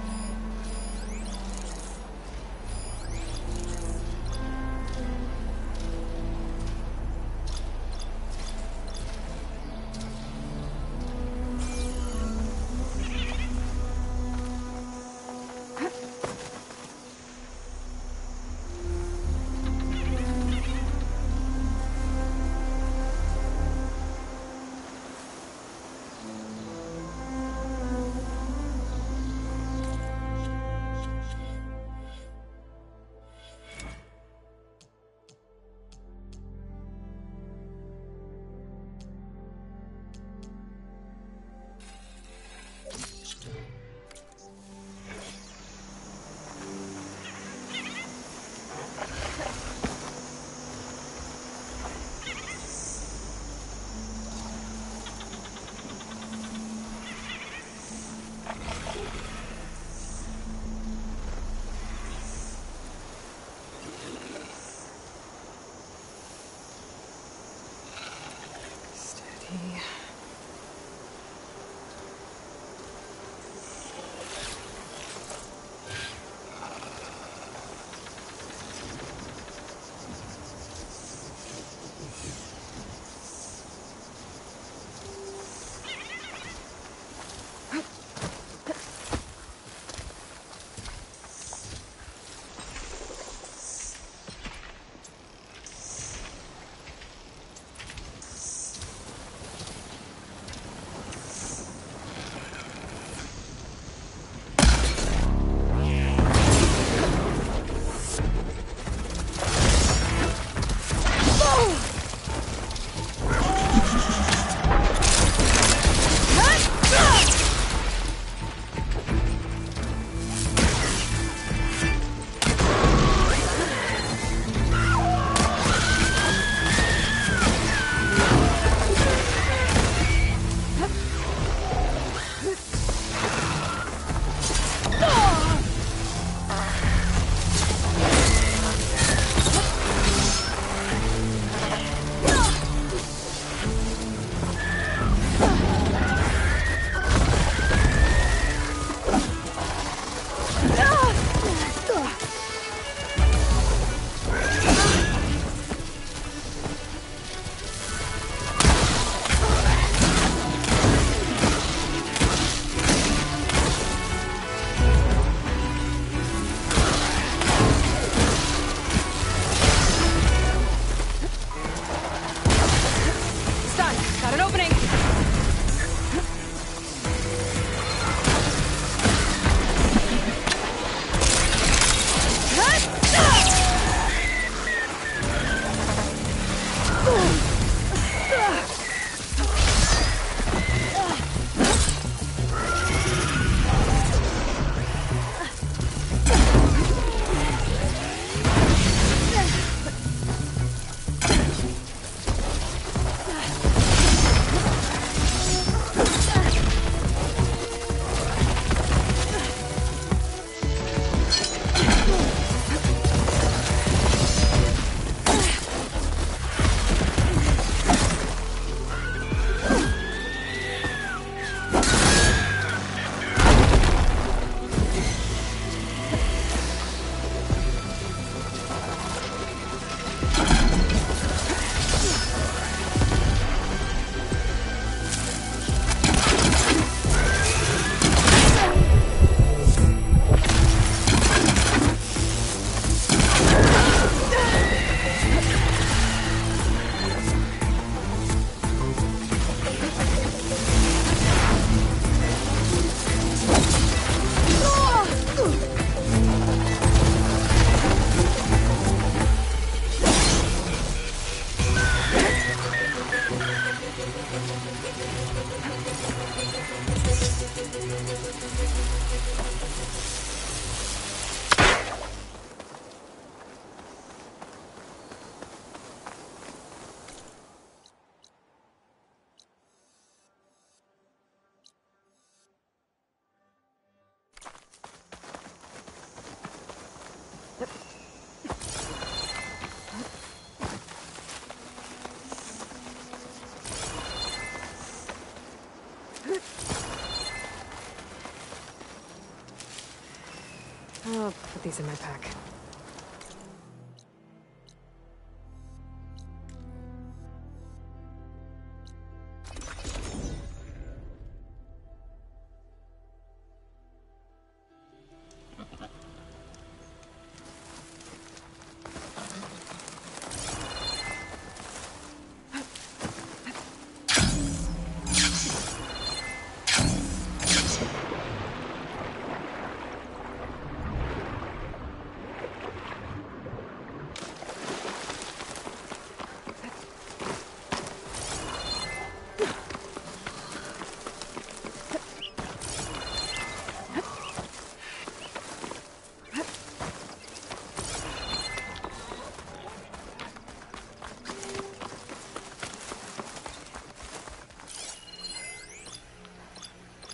I'll put these in my pack.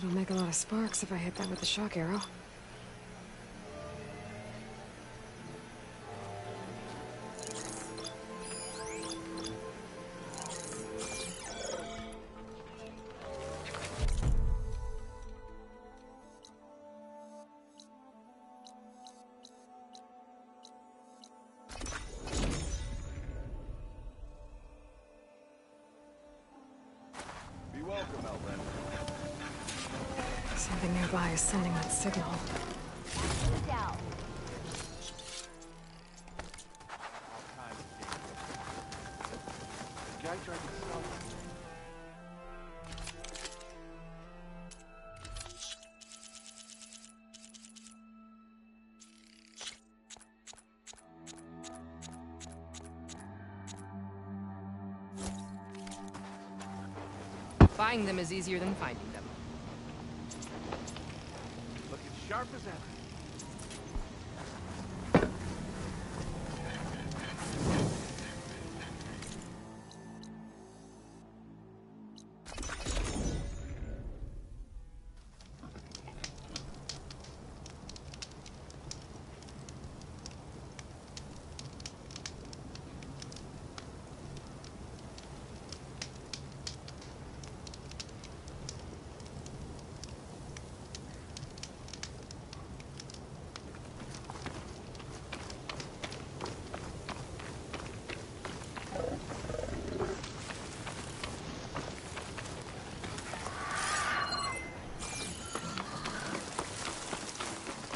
It'll make a lot of sparks if I hit that with the shock arrow. Be welcome, Outlander. Something nearby is sending that signal. The guy tried to stop us. Buying them is easier than finding them. Looking sharp as ever.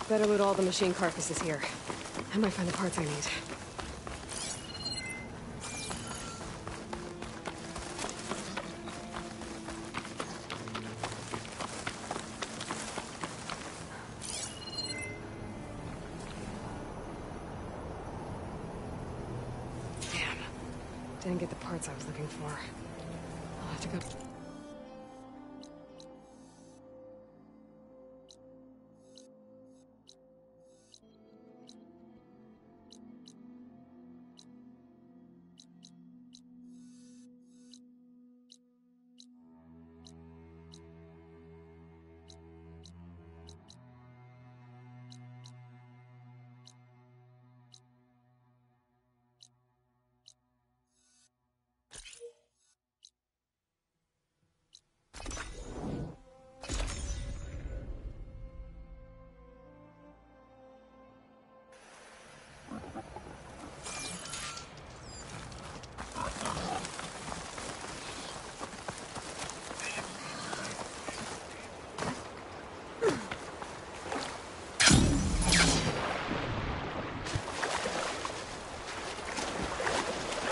Better loot all the machine carcasses here. I might find the parts I need. Damn. Didn't get the parts I was looking for. I'll have to go...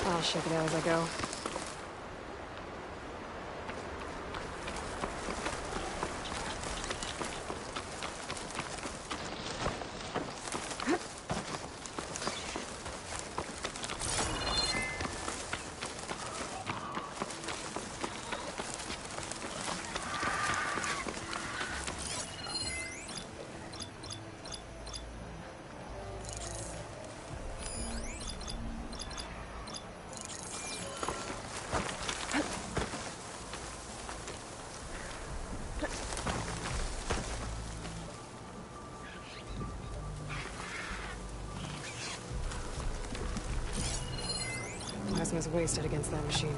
I'll check it out as I go. Plasma's wasted against that machine.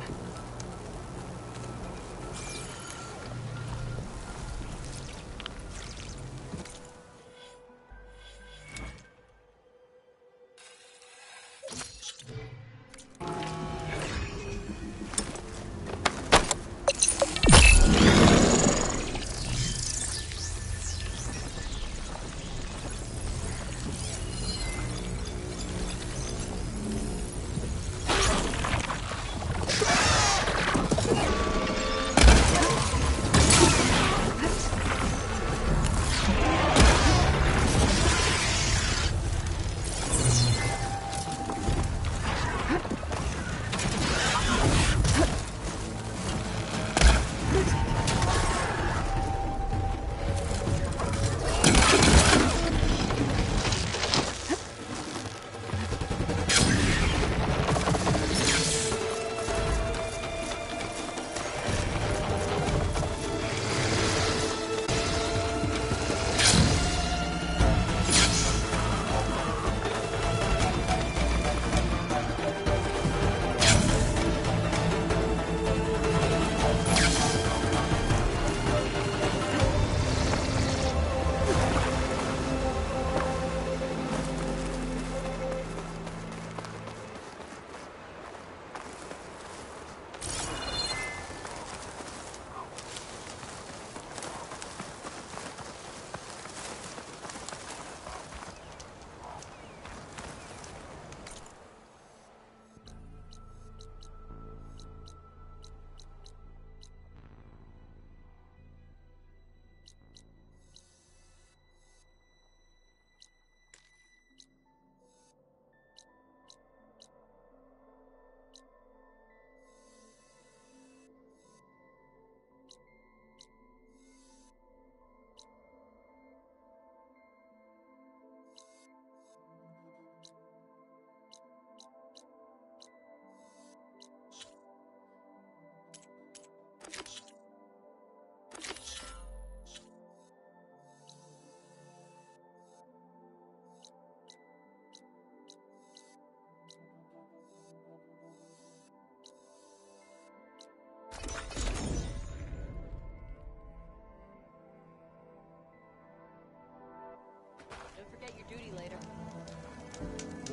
Don't forget your duty later.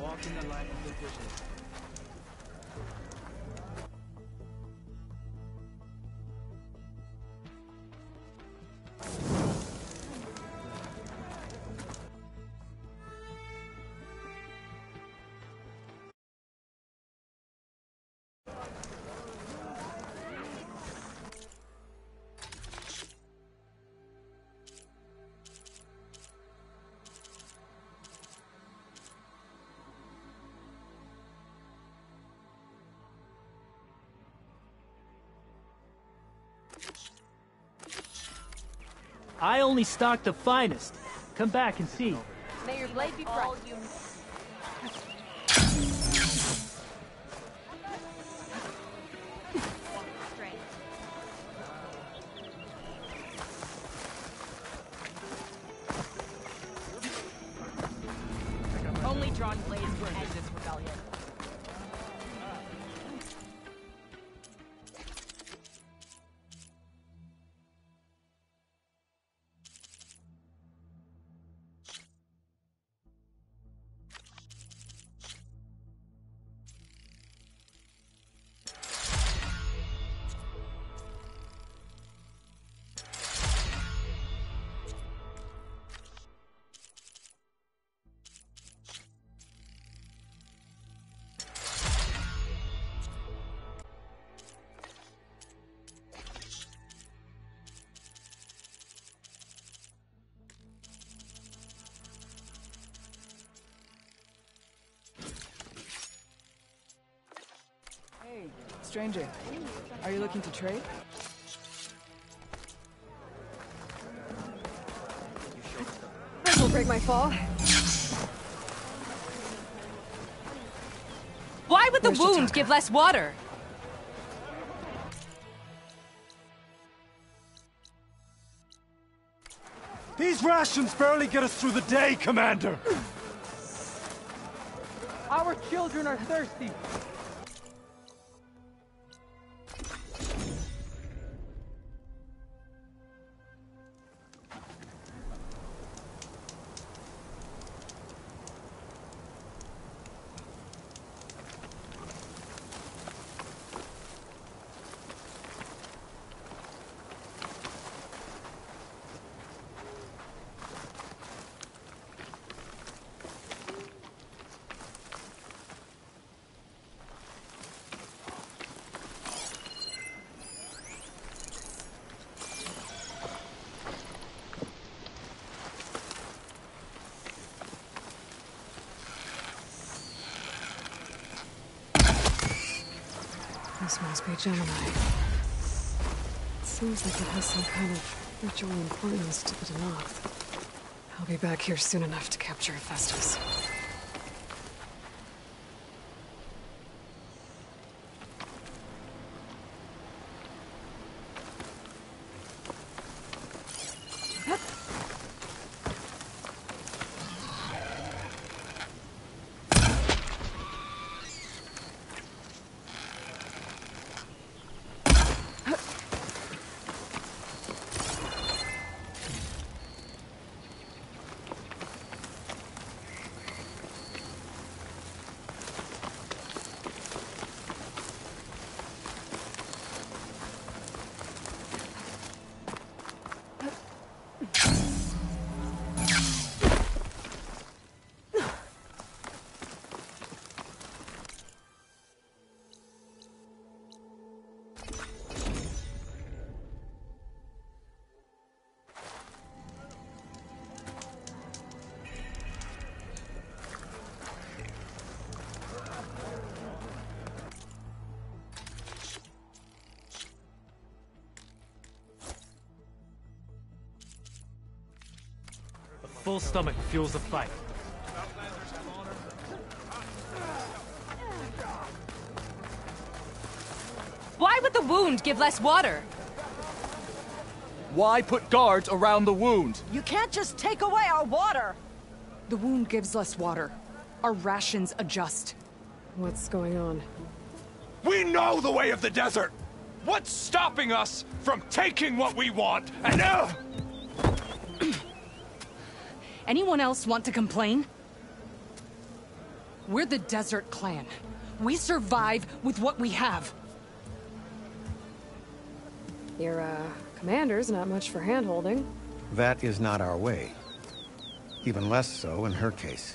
Walk in the light of the vision. I only stock the finest. Come back and see. May your blade be bright. Only Tron blades will end this rebellion. Hey, stranger. Are you looking to trade? This will break my fall. Why would the wound give less water? These rations barely get us through the day, Commander! Our children are thirsty. This must be Gemini. It seems like it has some kind of ritual importance to the Demoth. be back here soon enough to capture Festus. Full stomach fuels the fight. Why would the wound give less water? Why put guards around the wound? You can't just take away our water! The wound gives less water. Our rations adjust. What's going on? We know the way of the desert! What's stopping us from taking what we want and Anyone else want to complain? We're the Desert Clan. We survive with what we have. Your, commander's not much for hand-holding. That is not our way. Even less so in her case.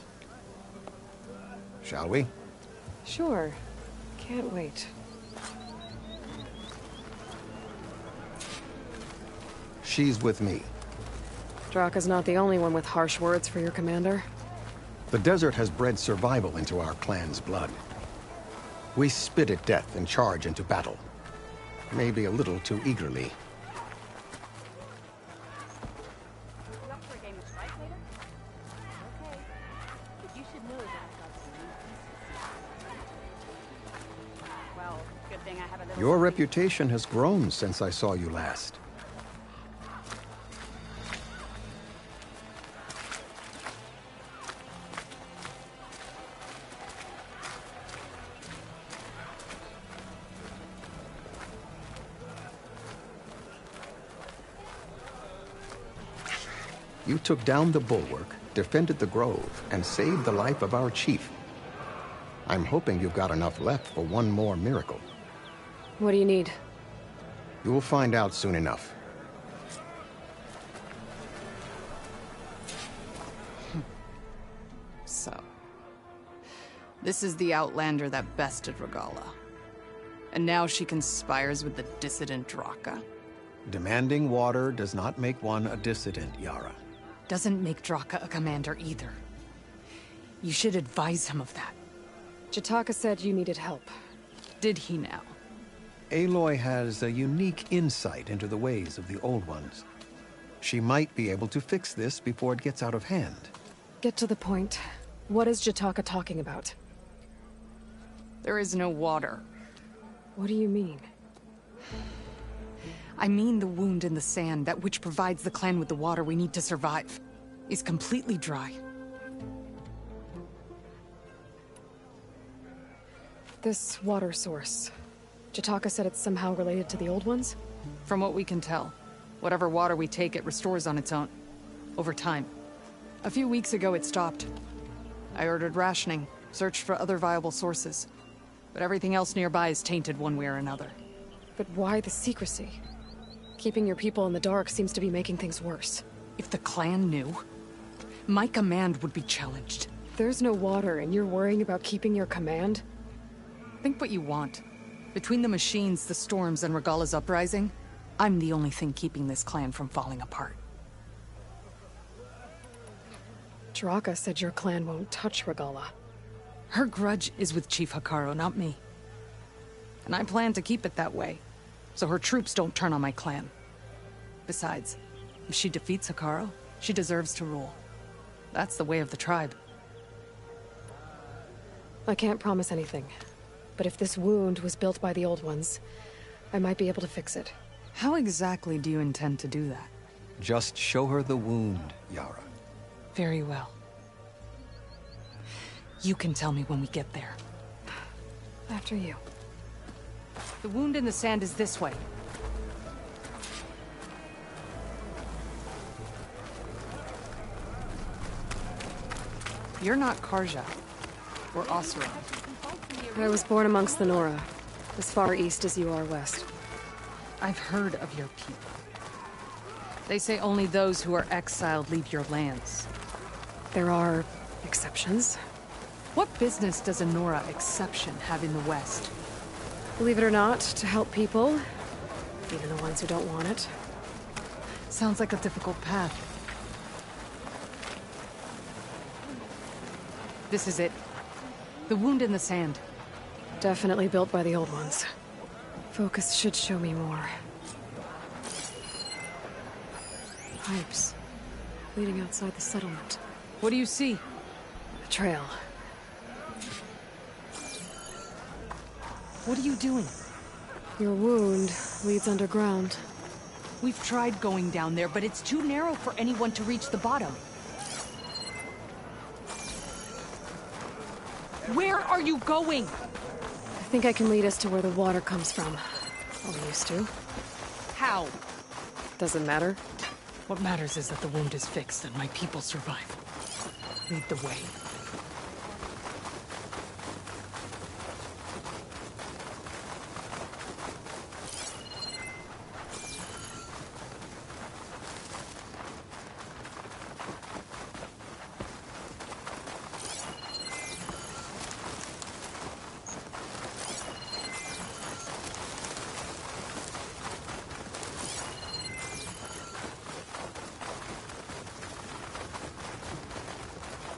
Shall we? Sure. Can't wait. She's with me. Draka's not the only one with harsh words for your commander. The desert has bred survival into our clan's blood. We spit at death and charge into battle. Maybe a little too eagerly. Your reputation has grown since I saw you last. You took down the bulwark, defended the grove, and saved the life of our chief. I'm hoping you've got enough left for one more miracle. What do you need? You'll find out soon enough. So, this is the Outlander that bested Regalla. And now she conspires with the dissident Draka. Demanding water does not make one a dissident, Yara. Doesn't make Draka a commander either. You should advise him of that. Jataka said you needed help. Did he now? Aloy has a unique insight into the ways of the Old Ones. She might be able to fix this before it gets out of hand. Get to the point. What is Jataka talking about? There is no water. What do you mean? I mean the wound in the sand, that which provides the clan with the water we need to survive, is completely dry. This water source. Jataka said it's somehow related to the Old Ones? From what we can tell, whatever water we take, it restores on its own. Over time. A few weeks ago, it stopped. I ordered rationing, searched for other viable sources. But everything else nearby is tainted one way or another. But why the secrecy? Keeping your people in the dark seems to be making things worse. If the clan knew, my command would be challenged. There's no water, and you're worrying about keeping your command? Think what you want. Between the machines, the storms, and Regalla's uprising, I'm the only thing keeping this clan from falling apart. Draka said your clan won't touch Regalla. Her grudge is with Chief Hekarro, not me. And I plan to keep it that way, so her troops don't turn on my clan. Besides, if she defeats Hekarro, she deserves to rule. That's the way of the tribe. I can't promise anything, but if this wound was built by the Old Ones, I might be able to fix it. How exactly do you intend to do that? Just show her the wound, Yara. Very well. You can tell me when we get there. After you. The wound in the sand is this way. You're not Karja. Or Oseram. I was born amongst the Nora, as far east as you are west. I've heard of your people. They say only those who are exiled leave your lands. There are exceptions. What business does a Nora exception have in the West? Believe it or not, to help people, even the ones who don't want it. Sounds like a difficult path. This is it. The wound in the sand. Definitely built by the Old Ones. Focus should show me more. Pipes. Leading outside the settlement. What do you see? A trail. What are you doing? Your wound leads underground. We've tried going down there, but it's too narrow for anyone to reach the bottom. Where are you going? I think I can lead us to where the water comes from. Or used to. How? Doesn't matter. What matters is that the wound is fixed and my people survive. Lead the way.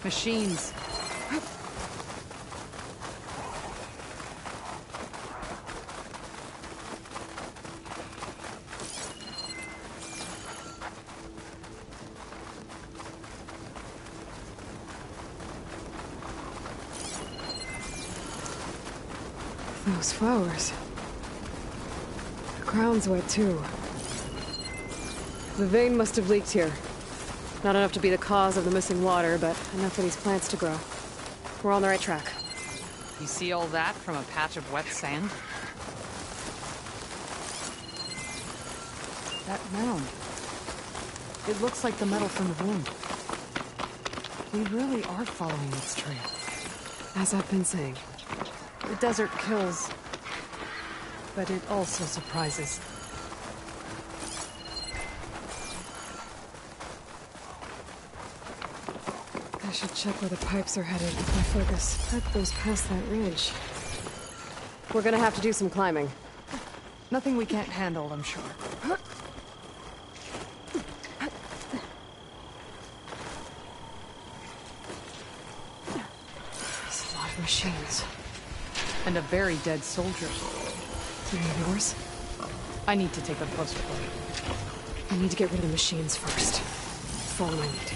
Machines. Those flowers. The crown's wet too. The vein must have leaked here. Not enough to be the cause of the missing water, but enough for these plants to grow. We're on the right track. You see all that from a patch of wet sand? That mound. It looks like the metal from the wound. We really are following its trail. As I've been saying. The desert kills, but it also surprises. I should check where the pipes are headed with my focus. Pipe goes past that ridge. We're gonna have to do some climbing. Nothing we can't handle, I'm sure. There's a lot of machines. And a very dead soldier. Any of yours? I need to take a closer look. I need to get rid of the machines first. Follow my lead.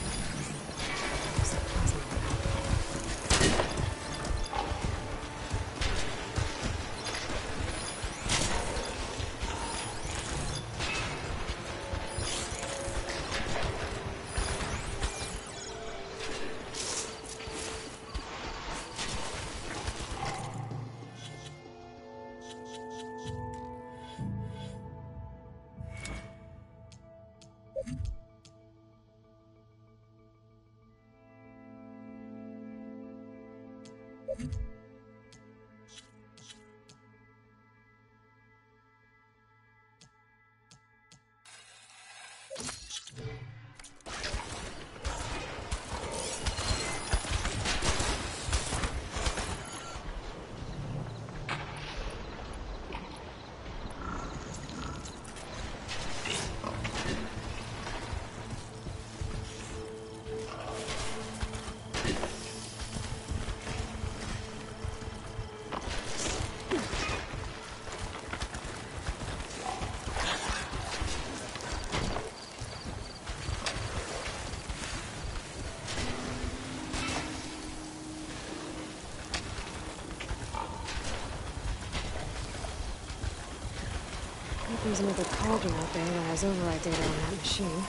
another cauldron out there that has override data on that machine.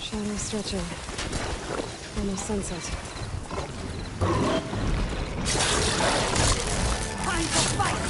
Shadow stretching. Almost sunset. Time to fight!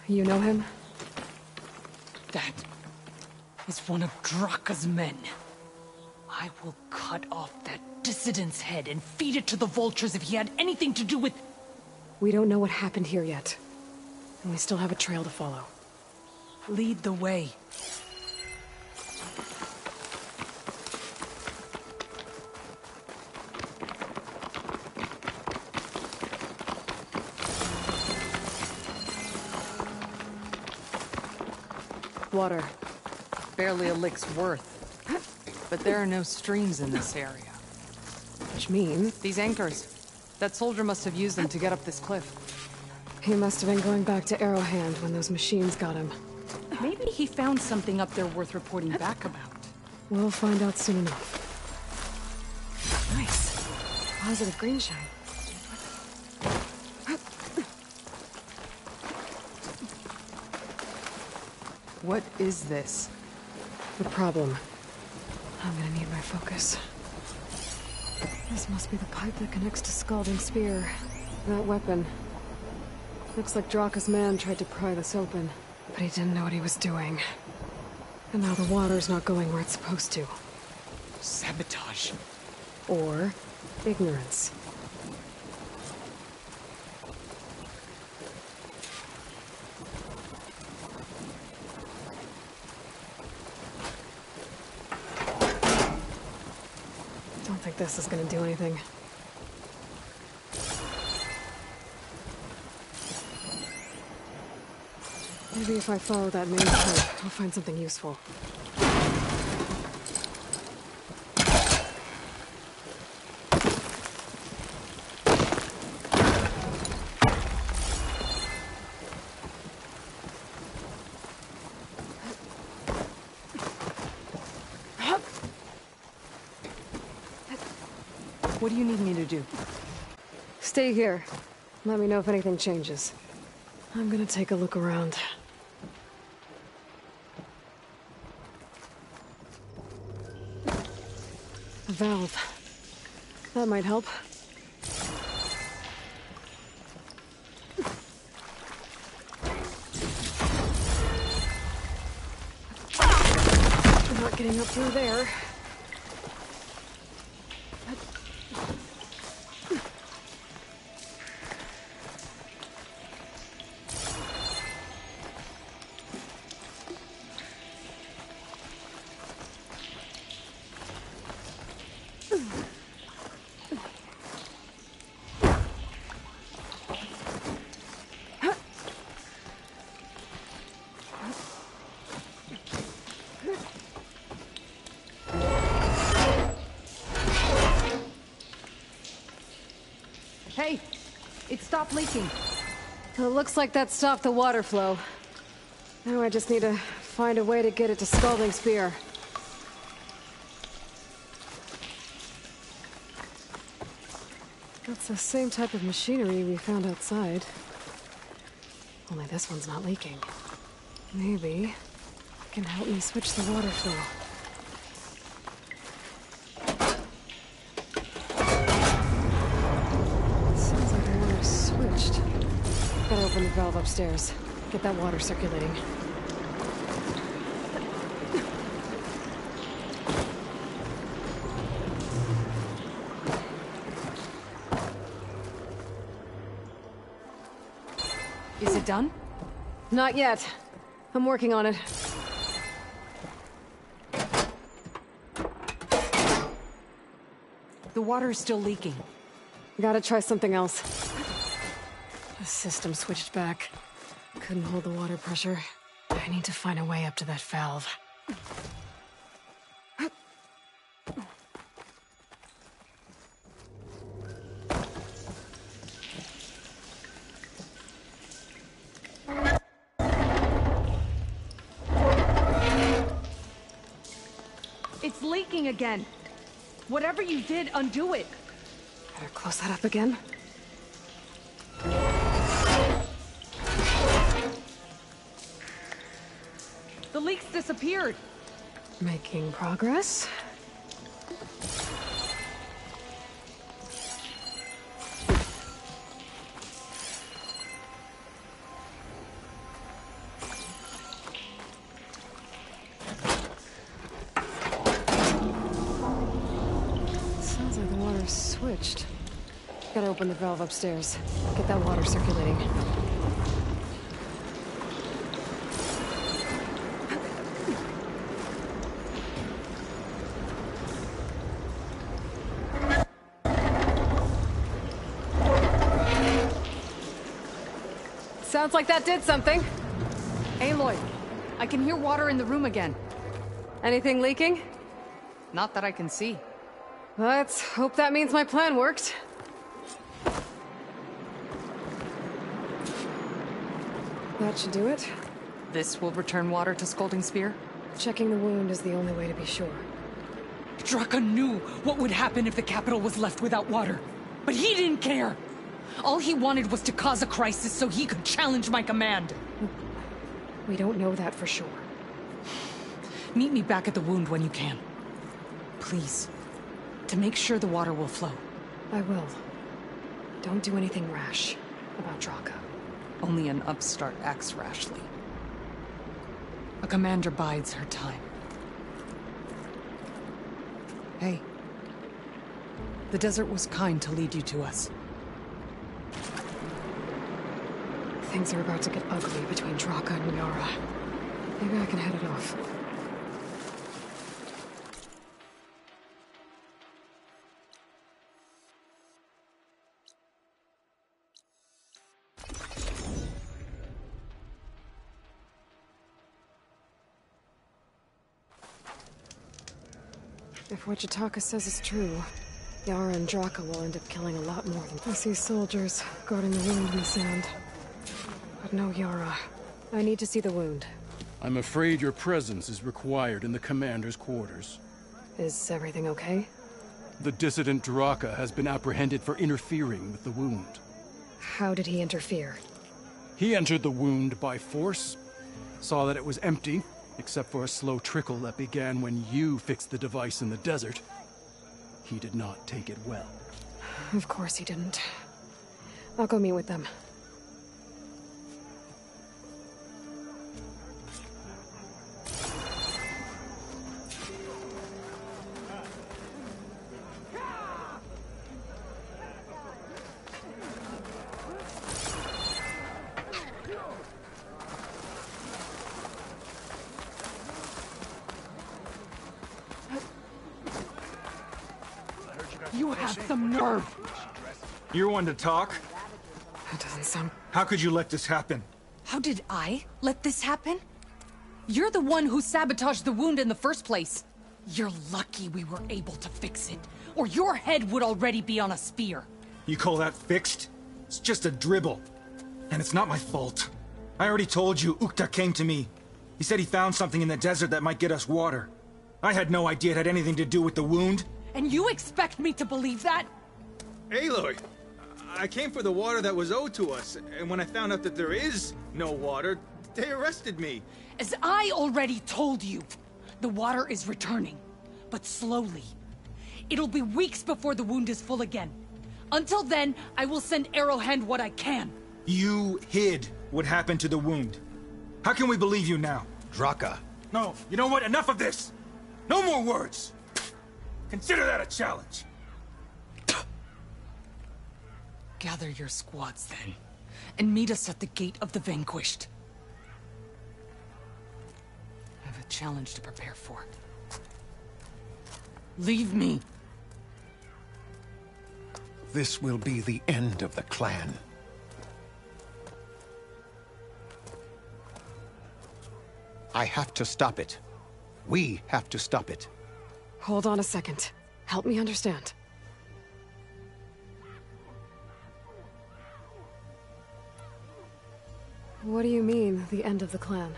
You know him? That is one of Draka's men. I will cut off that dissident's head and feed it to the vultures if he had anything to do with... We don't know what happened here yet. And we still have a trail to follow. Lead the way. Water. Barely a lick's worth. But there are no streams in this area. Which means... These anchors. That soldier must have used them to get up this cliff. He must have been going back to Arrowhand when those machines got him. Maybe he found something up there worth reporting back about. We'll find out soon enough. Nice. Positive green shine. What is this? The problem. I'm gonna need my focus. This must be the pipe that connects to Scalding Spear. That weapon. Looks like Draka's man tried to pry this open, but he didn't know what he was doing. And now the water's not going where it's supposed to. Sabotage. Or ignorance. think this is gonna do anything. Maybe if I follow that main pipe, I'll find something useful. What do you need me to do? Stay here. Let me know if anything changes. I'm gonna take a look around. A valve. That might help. I'm not getting up through there. Hey! It stopped leaking. It looks like that stopped the water flow. Now I just need to find a way to get it to Scalding Spear. That's the same type of machinery we found outside. Only this one's not leaking. Maybe it can help me switch the water flow. Sounds like the water's switched. Gotta open the valve upstairs. Get that water circulating. Is it done? Not yet. I'm working on it. The water is still leaking. Gotta try something else. The system switched back. Couldn't hold the water pressure. I need to find a way up to that valve. It's leaking again. Whatever you did, undo it. Better close that up again. The leaks disappeared. Making progress. Sounds like the water's switched. Gotta open the valve upstairs. Get that water circulating. Sounds like that did something. Aloy, I can hear water in the room again. Anything leaking? Not that I can see. Let's hope that means my plan worked. That should do it. This will return water to Scalding Spear? Checking the wound is the only way to be sure. Draka knew what would happen if the capital was left without water. But he didn't care! All he wanted was to cause a crisis so he could challenge my command. We don't know that for sure. Meet me back at the wound when you can. Please. To make sure the water will flow. I will. Don't do anything rash about Draka. Only an upstart acts rashly. A commander bides her time. Hey. The desert was kind to lead you to us. Things are about to get ugly between Draka and Yara. Maybe I can head it off. If what Jataka says is true, Yara and Draka will end up killing a lot more than... I see soldiers guarding the wound in the sand. But no Yara. I need to see the wound. I'm afraid your presence is required in the commander's quarters. Is everything okay? The dissident Draka has been apprehended for interfering with the wound. How did he interfere? He entered the wound by force, saw that it was empty, except for a slow trickle that began when you fixed the device in the desert. He did not take it well. Of course he didn't. I'll go meet with them. You have some nerve! You're one to talk? That doesn't sound... How could you let this happen? How did I let this happen? You're the one who sabotaged the wound in the first place. You're lucky we were able to fix it, or your head would already be on a spear. You call that fixed? It's just a dribble. And it's not my fault. I already told you, Ukta came to me. He said he found something in the desert that might get us water. I had no idea it had anything to do with the wound. And you expect me to believe that? Aloy, I came for the water that was owed to us, and when I found out that there is no water, they arrested me. As I already told you, the water is returning, but slowly. It'll be weeks before the wound is full again. Until then, I will send Arrowhand what I can. You hid what happened to the wound. How can we believe you now? Draka. No, you know what? Enough of this! No more words! Consider that a challenge. Gather your squads then, and meet us at the Gate of the Vanquished. I have a challenge to prepare for. Leave me. This will be the end of the clan. I have to stop it. We have to stop it. Hold on a second. Help me understand. What do you mean, the end of the clan?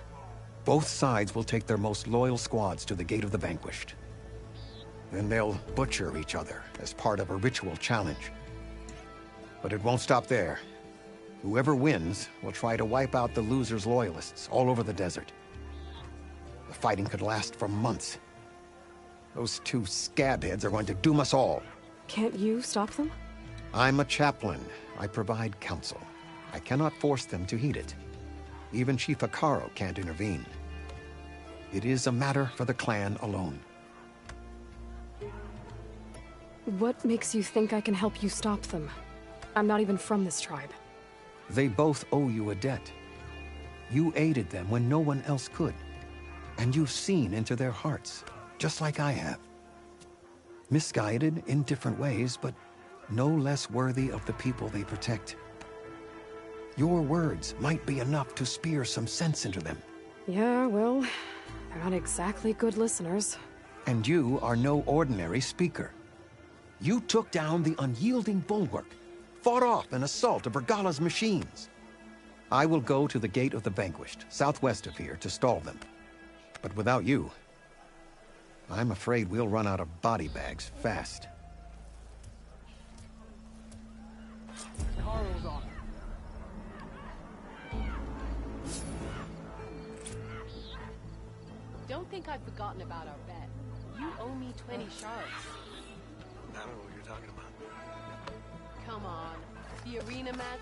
Both sides will take their most loyal squads to the Gate of the Vanquished. Then they'll butcher each other as part of a ritual challenge. But it won't stop there. Whoever wins will try to wipe out the loser's loyalists all over the desert. The fighting could last for months. Those two scabheads are going to doom us all. Can't you stop them? I'm a chaplain. I provide counsel. I cannot force them to heed it. Even Chief Akaro can't intervene. It is a matter for the clan alone. What makes you think I can help you stop them? I'm not even from this tribe. They both owe you a debt. You aided them when no one else could. And you've seen into their hearts, just like I have. Misguided in different ways, but no less worthy of the people they protect. Your words might be enough to spear some sense into them. Yeah, well, they're not exactly good listeners. And you are no ordinary speaker. You took down the unyielding bulwark, fought off an assault of Regala's machines. I will go to the Gate of the Vanquished, southwest of here, to stall them. But without you, I'm afraid we'll run out of body bags fast. Carl's on. Don't think I've forgotten about our bet. You owe me 20 shards. I don't know what you're talking about. Come on. The arena match?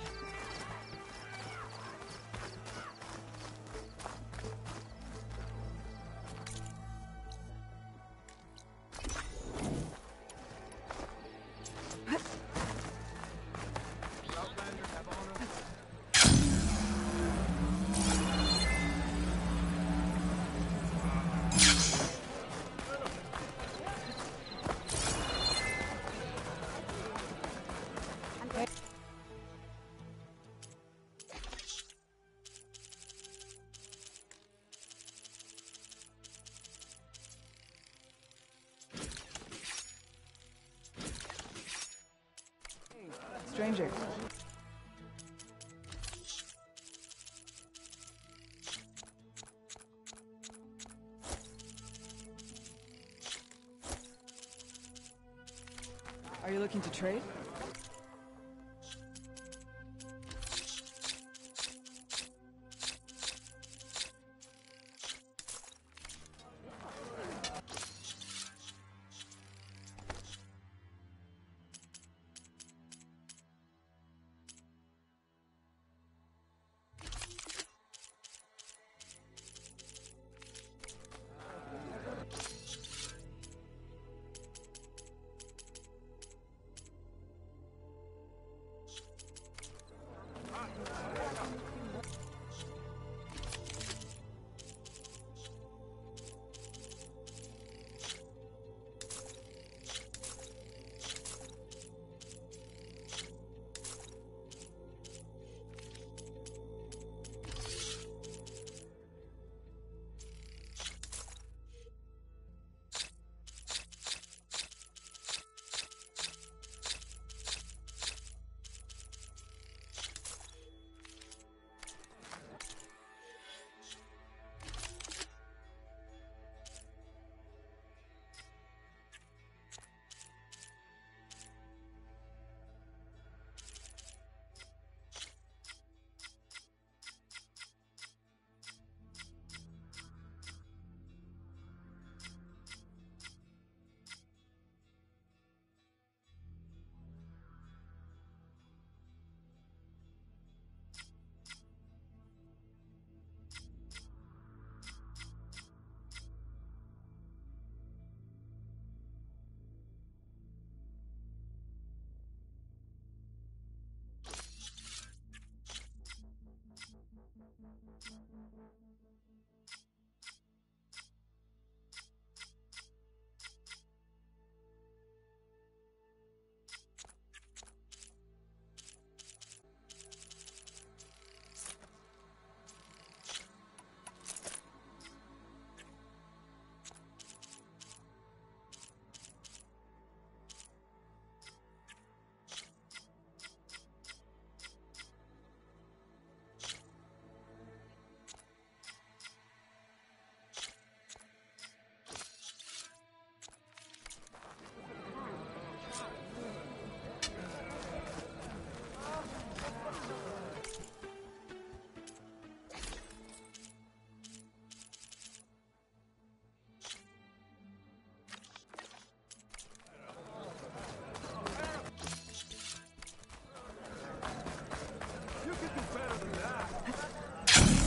stranger. Are you looking to trade?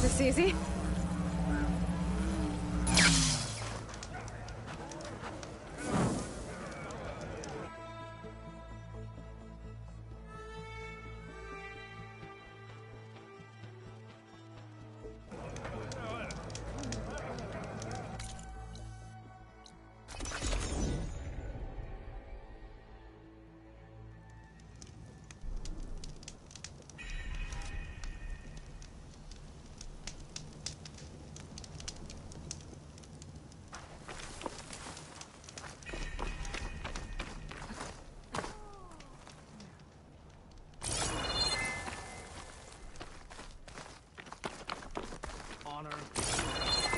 This easy?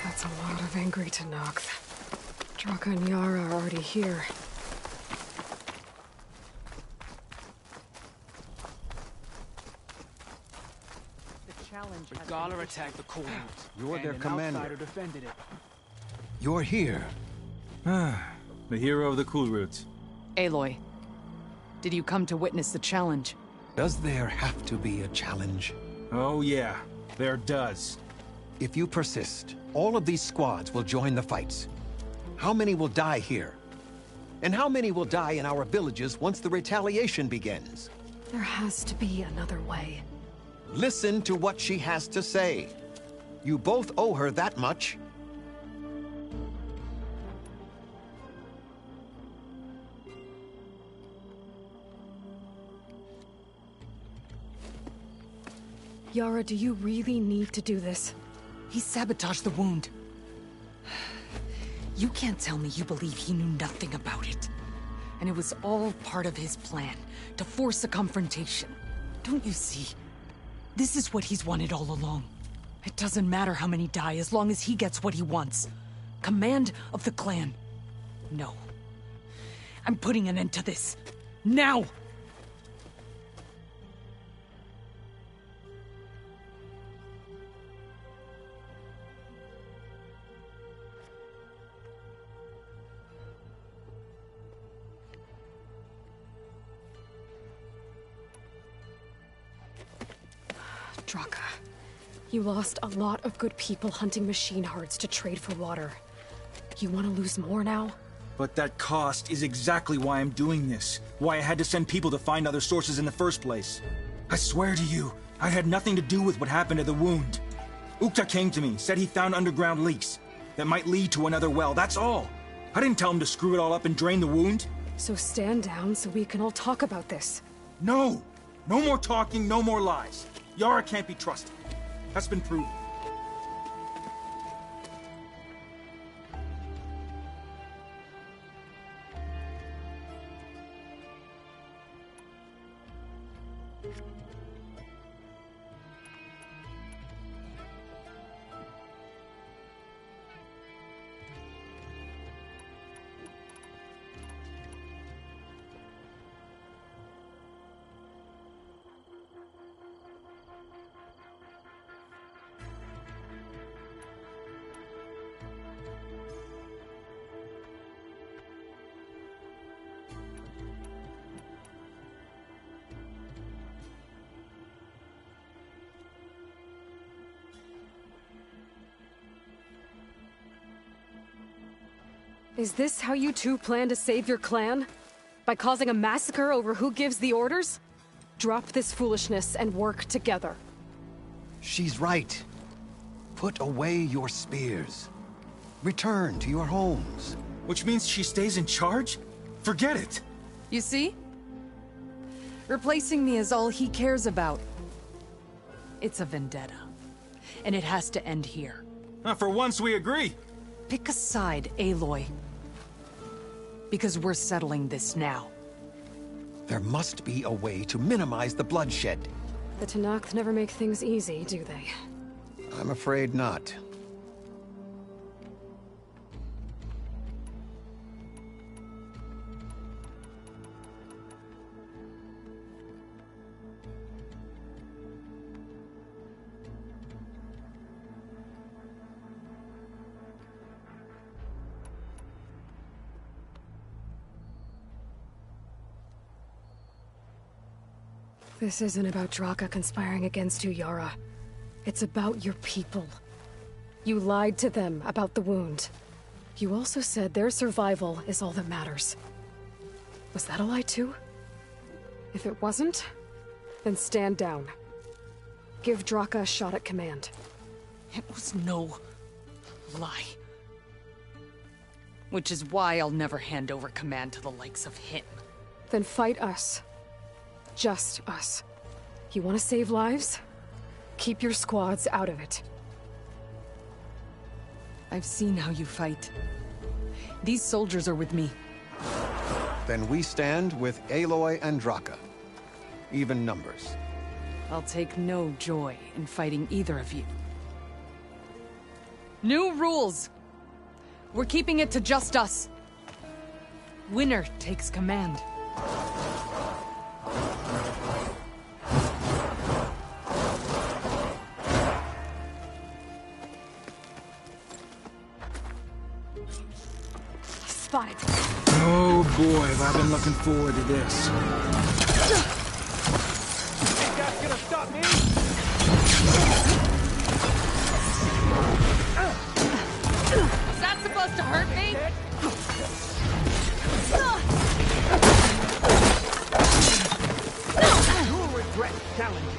That's a lot of angry Tenakth. Draka and Yara are already here. The GAIA attacked the coal route. You're their and commander. An outsider defended it. You're here. The hero of the cool routes. Aloy, did you come to witness the challenge? Does there have to be a challenge? Oh yeah, there does. If you persist, all of these squads will join the fights. How many will die here? And how many will die in our villages once the retaliation begins? There has to be another way. Listen to what she has to say. You both owe her that much. Yara, do you really need to do this? He sabotaged the wound. You can't tell me you believe he knew nothing about it. And it was all part of his plan, to force a confrontation. Don't you see? This is what he's wanted all along. It doesn't matter how many die as long as he gets what he wants. Command of the clan. No. I'm putting an end to this. Now! Draka, you lost a lot of good people hunting machine hearts to trade for water. You want to lose more now? But that cost is exactly why I'm doing this. Why I had to send people to find other sources in the first place. I swear to you, I had nothing to do with what happened to the wound. Ukta came to me, said he found underground leaks that might lead to another well, that's all. I didn't tell him to screw it all up and drain the wound. So stand down so we can all talk about this. No! No more talking, no more lies. Yara can't be trusted. That's been proven. Is this how you two plan to save your clan? By causing a massacre over who gives the orders? Drop this foolishness and work together. She's right. Put away your spears. Return to your homes. Which means she stays in charge? Forget it! You see? Replacing me is all he cares about. It's a vendetta. And it has to end here. For once we agree. Pick a side, Aloy. Because we're settling this now. There must be a way to minimize the bloodshed. The Tenakth never make things easy, do they? I'm afraid not. This isn't about Draka conspiring against you, Yara. It's about your people. You lied to them about the wound. You also said their survival is all that matters. Was that a lie too? If it wasn't, then stand down. Give Draka a shot at command. It was no lie. Which is why I'll never hand over command to the likes of him. Then fight us. Just us. You want to save lives? Keep your squads out of it. I've seen how you fight. These soldiers are with me. Then we stand with Aloy and Draka. Even numbers. I'll take no joy in fighting either of you. New rules! We're keeping it to just us. Winner takes command. Spot. Oh boy, have I been looking forward to this. Think that's gonna stop me? Is that supposed to hurt me? You'll regret challenging.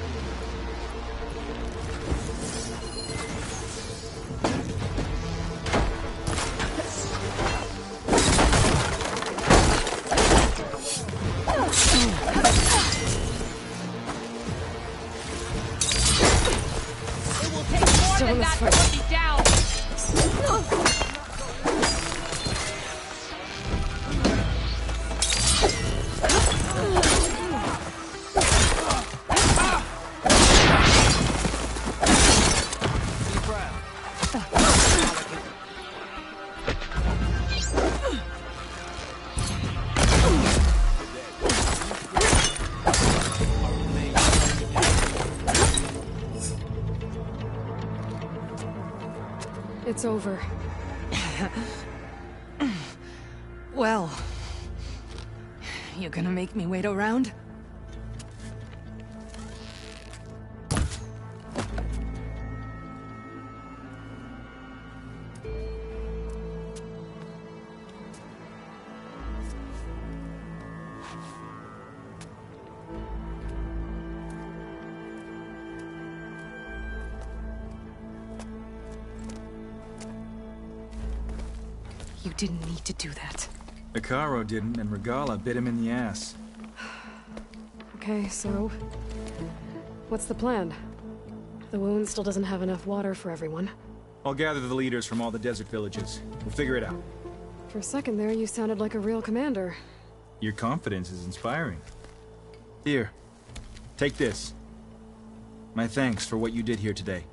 it's over. Well, you gonna make me wait around? You didn't need to do that. Icaro didn't, and Regala bit him in the ass. Okay, so... what's the plan? The wound still doesn't have enough water for everyone. I'll gather the leaders from all the desert villages. We'll figure it out. For a second there, you sounded like a real commander. Your confidence is inspiring. Here, take this. My thanks for what you did here today.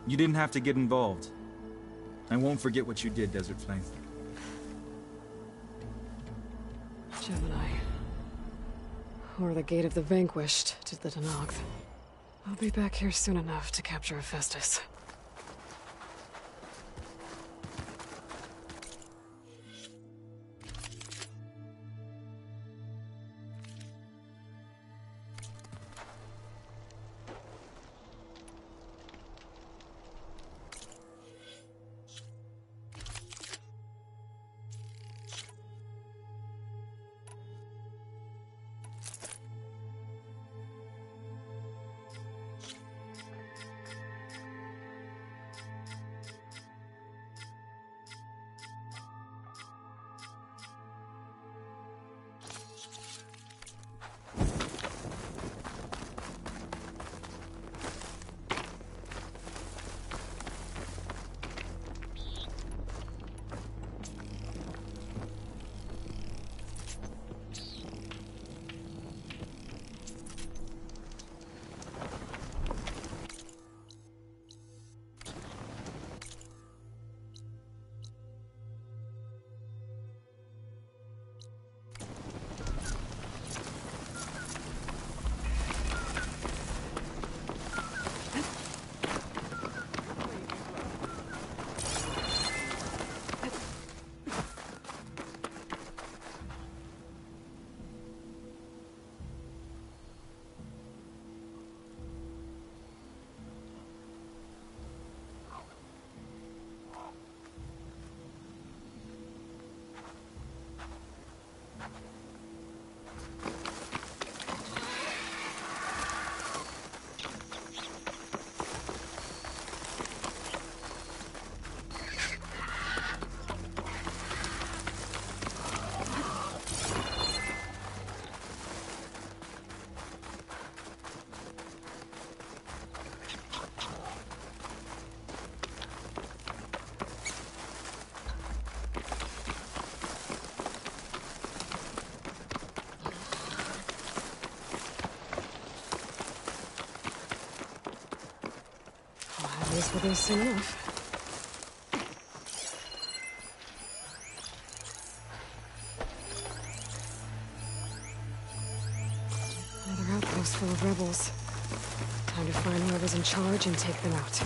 You didn't have to get involved. I won't forget what you did, Desert Flame. Gemini. Or the Gate of the Vanquished to the Danogth. I'll be back here soon enough to capture Hephaestus. For this soon enough. Another outpost full of rebels. Time to find whoever's in charge and take them out.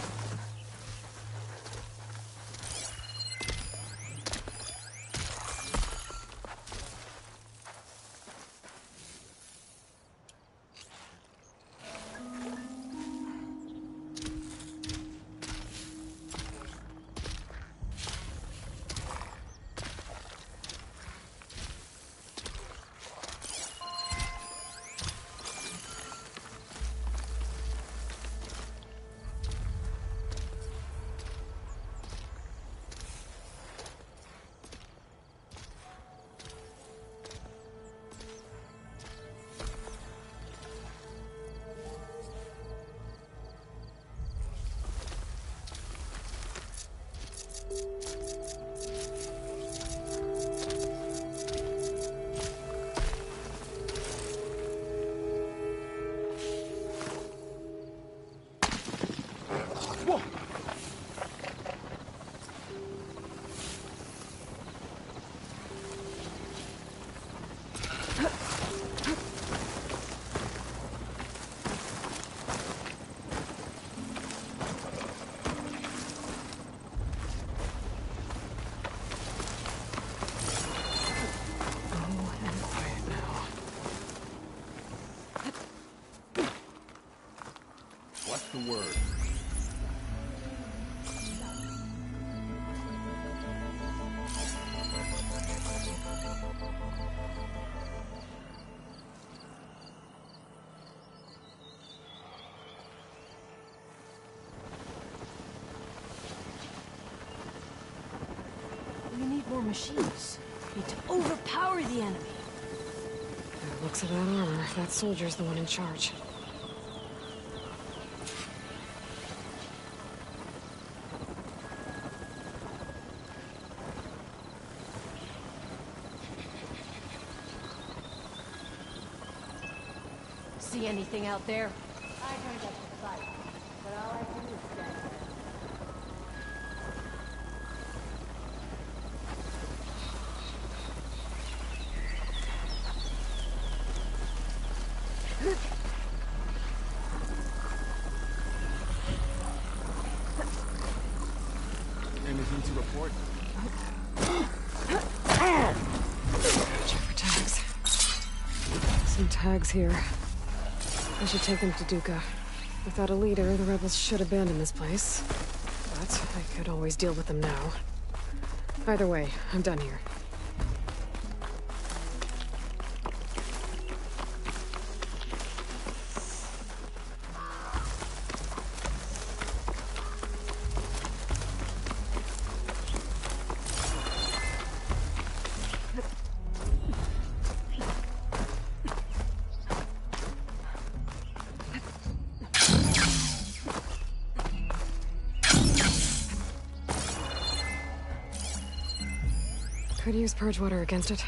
word. We need more machines. We need to overpower the enemy. By the looks of that armor, that soldier's the one in charge. See anything out there? I turned up the fight, but all I do is stand there. Anything to report? Check for tags. Some tags here. I should take them to Duca. Without a leader, the rebels should abandon this place. But I could always deal with them now. Either way, I'm done here. Could use purge water against it.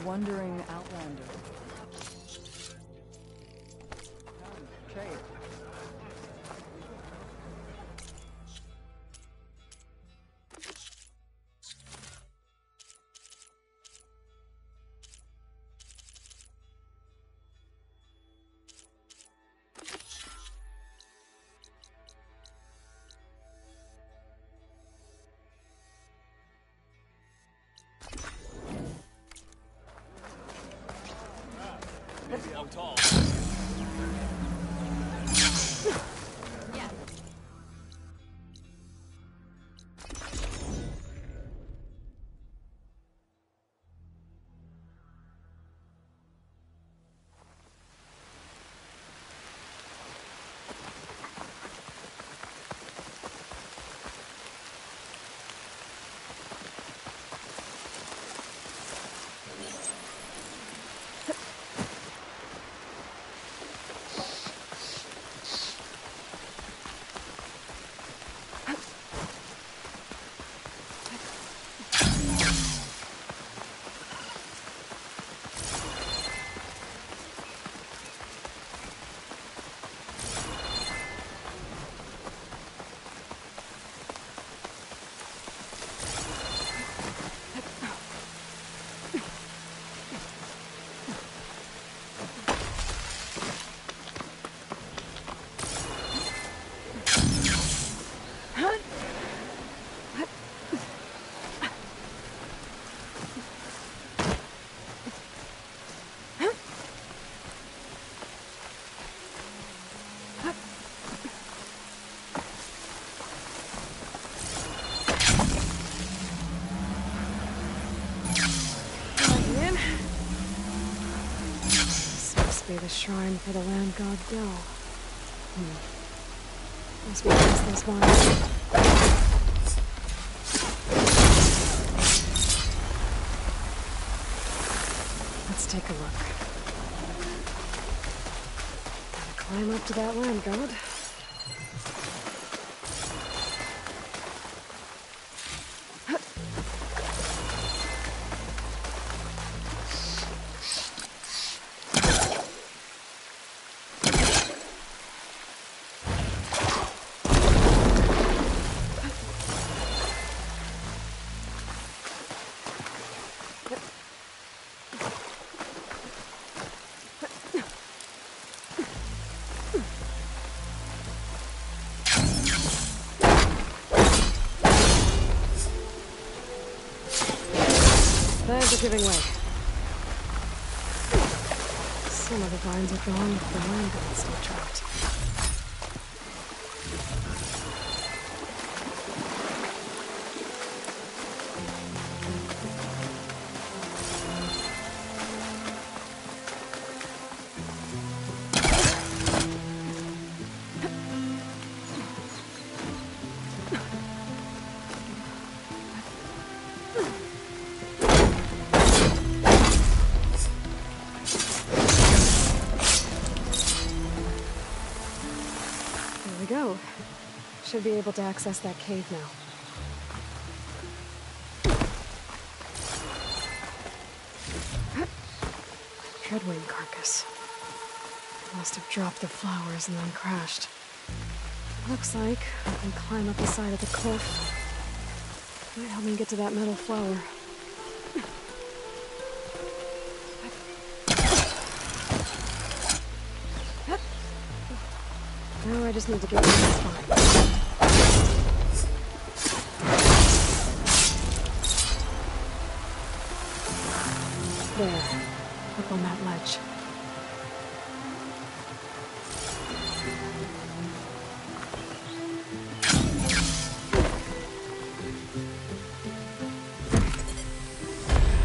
wandering outlander. Okay. How tall? The shrine for the land god Del. Must be past those vines. Let's take a look. Gotta climb up to that land god. Vines are giving way. Some of the vines are gone, but the land god's still trapped. Should be able to access that cave now. Dreadwing carcass. Must have dropped the flowers and then crashed. Looks like I can climb up the side of the cliff. Might help me get to that metal flower. Now I just need to get to this spot. There, up on that ledge.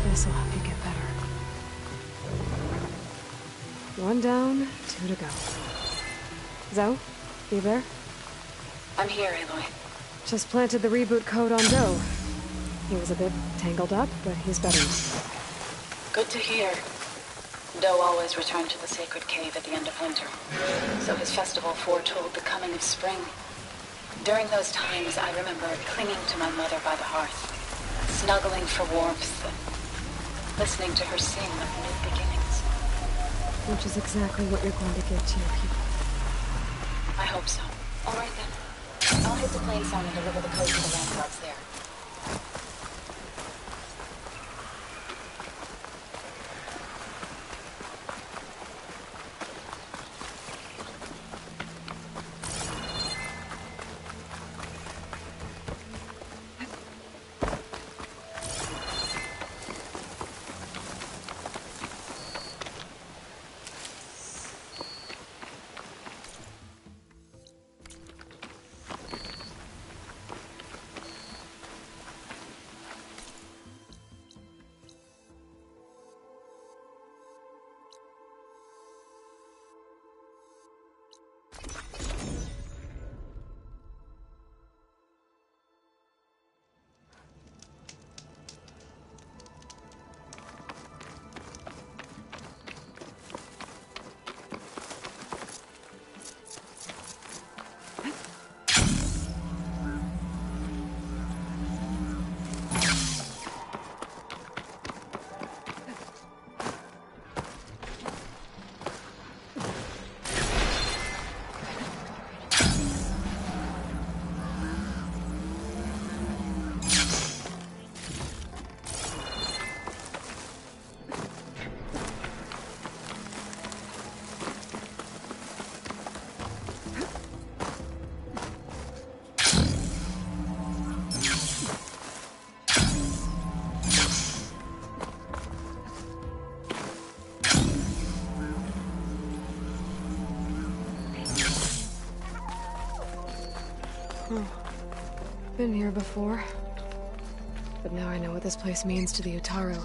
This'll help you get better. One down, two to go. Zoe, you there? I'm here, Aloy. Just planted the reboot code on Doe. He was a bit tangled up, but he's better now. Good to hear. Doe always returned to the sacred cave at the end of winter, so his festival foretold the coming of spring. During those times, I remember clinging to my mother by the hearth, snuggling for warmth, listening to her sing of new beginnings. Which is exactly what you're going to give to your people. I hope so. All right then. I'll head to Plain Song and deliver the code to the land guards there. Been here before. But now I know what this place means to the Utaru.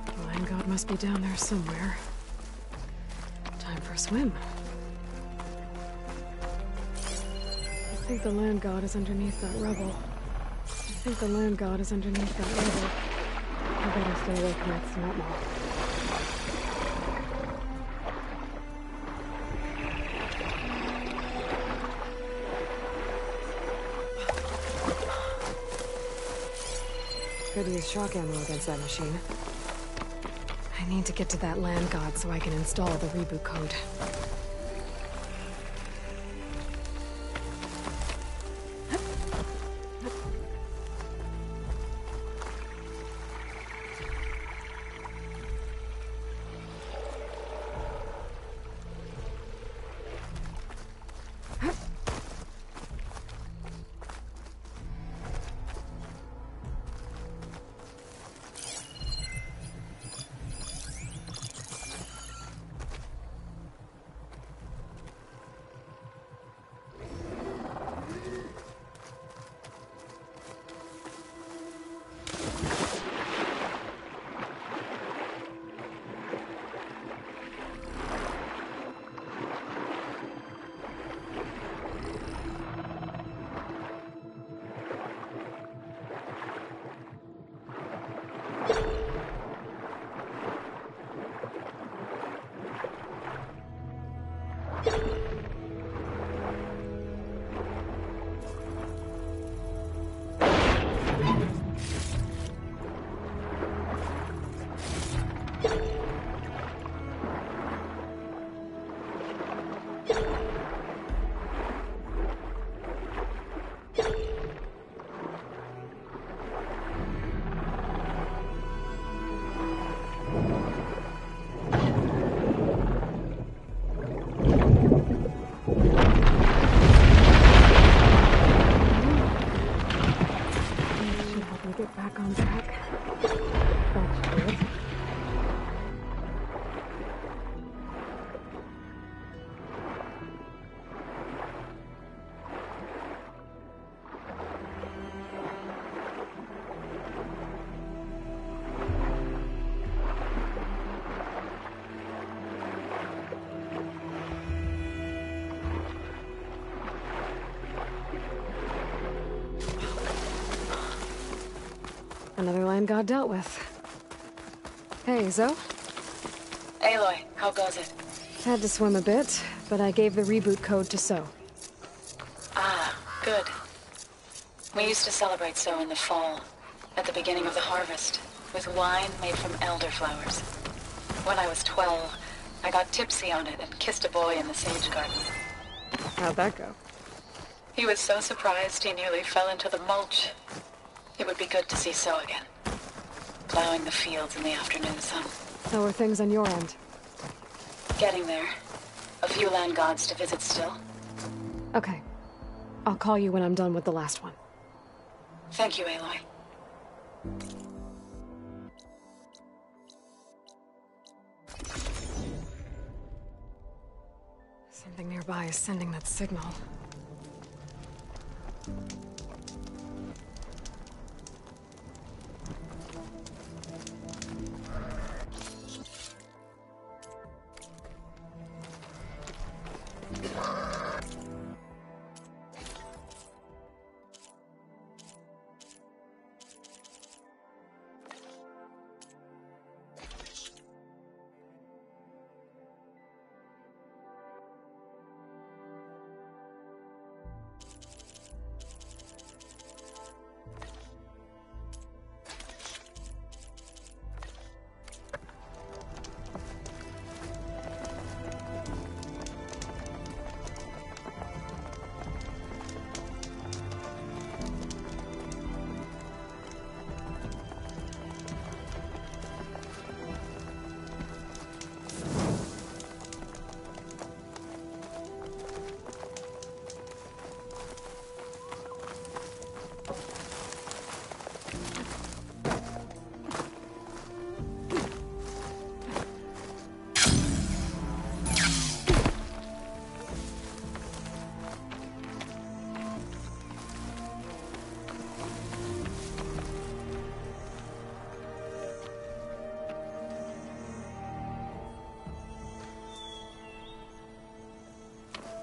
The Land God must be down there somewhere. Time for a swim. I think the Land God is underneath that rubble. I better stay away from that snot mall. Could use shock ammo against that machine. I need to get to that Land God so I can install the reboot code. land god dealt with. Hey, Zoe? Aloy, how goes it? Had to swim a bit, but I gave the reboot code to So. Ah, good. We used to celebrate So in the fall, at the beginning of the harvest, with wine made from elderflowers. When I was 12, I got tipsy on it and kissed a boy in the sage garden. How'd that go? He was so surprised he nearly fell into the mulch. It would be good to see So again. Plowing the fields in the afternoon sun. How are things on your end? Getting there. A few land gods to visit still. Okay. I'll call you when I'm done with the last one. Thank you, Aloy. Something nearby is sending that signal.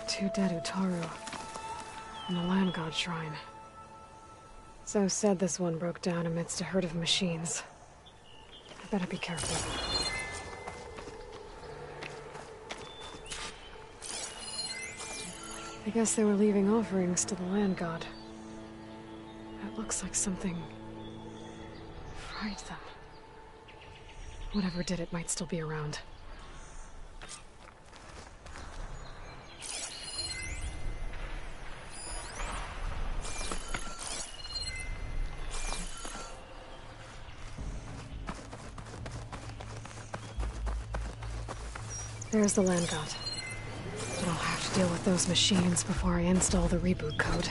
Two dead Utaru. And a land god shrine. So said this one broke down amidst a herd of machines. I better be careful. I guess they were leaving offerings to the land god. It looks like something fried them. Whatever did it might still be around. There's the land god. But I'll have to deal with those machines before I install the reboot code.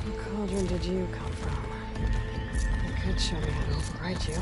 What cauldron did you come from? You could show me how to override you.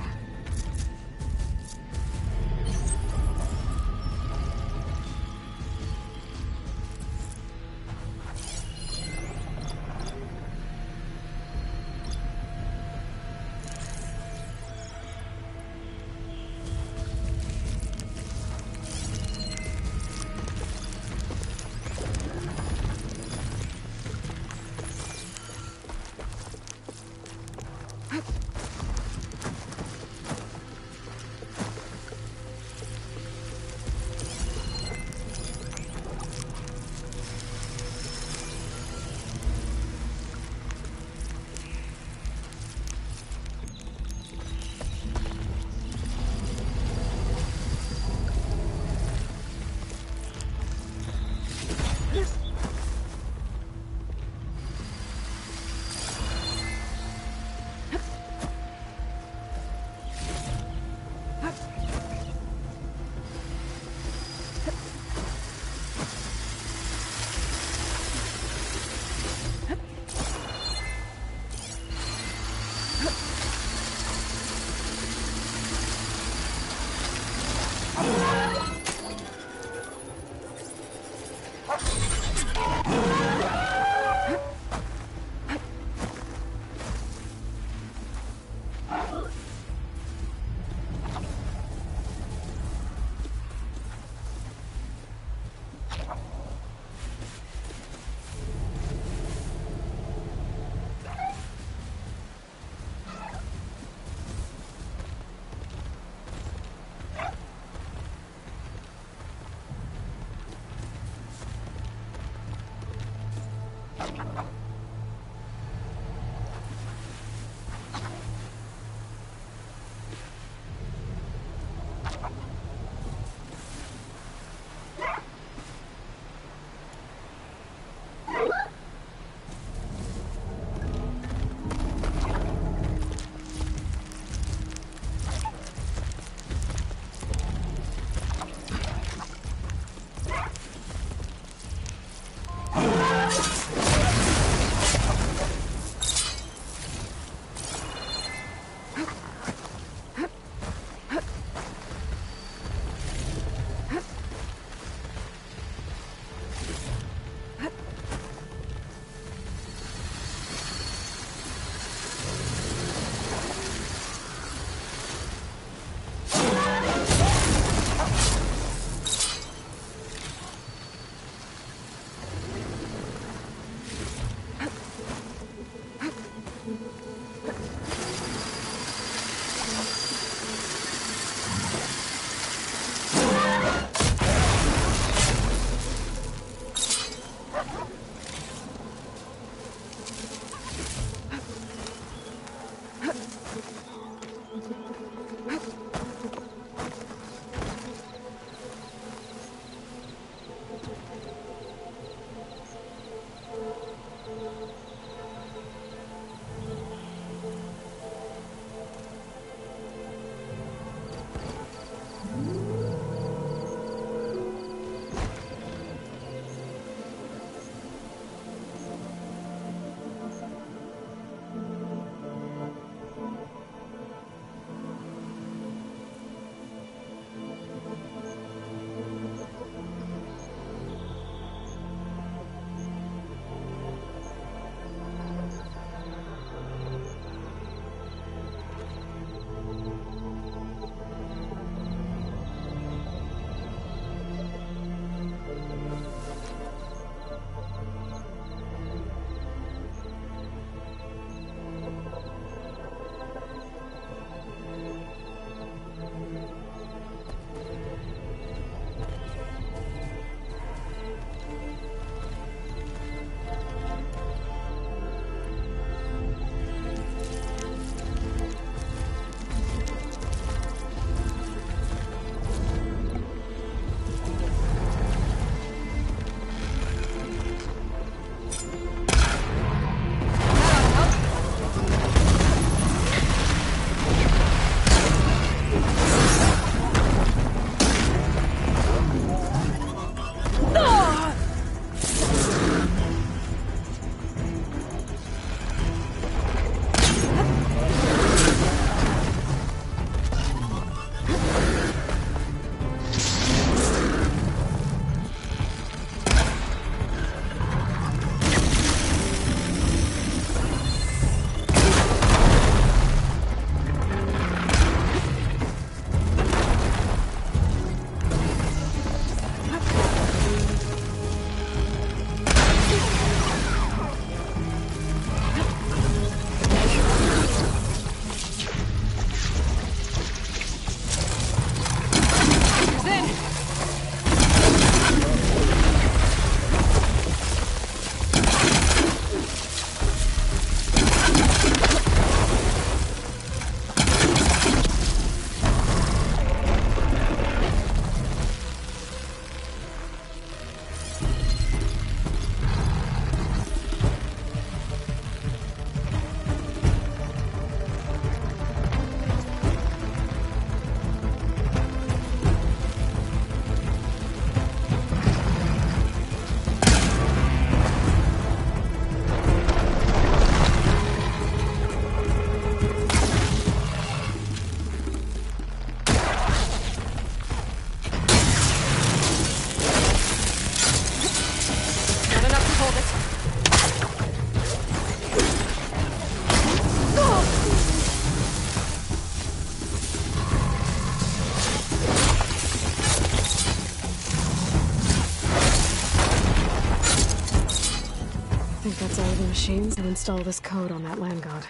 machines and install this code on that land god.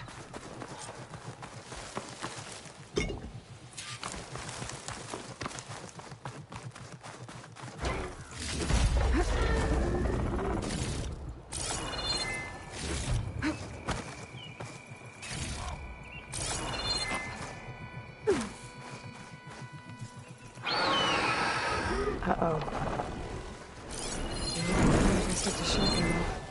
Uh-oh. Stick to shocking though.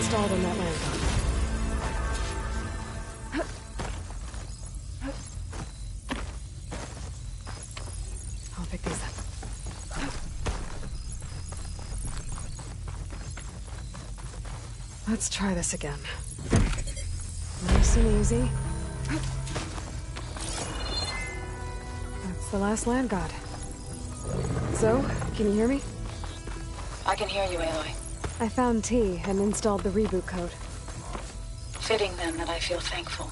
installed on that land. I'll pick these up. Let's try this again. Nice and easy. That's the last land god. So, can you hear me? I can hear you, Aloy. I found T and installed the reboot code. Fitting then that I feel thankful.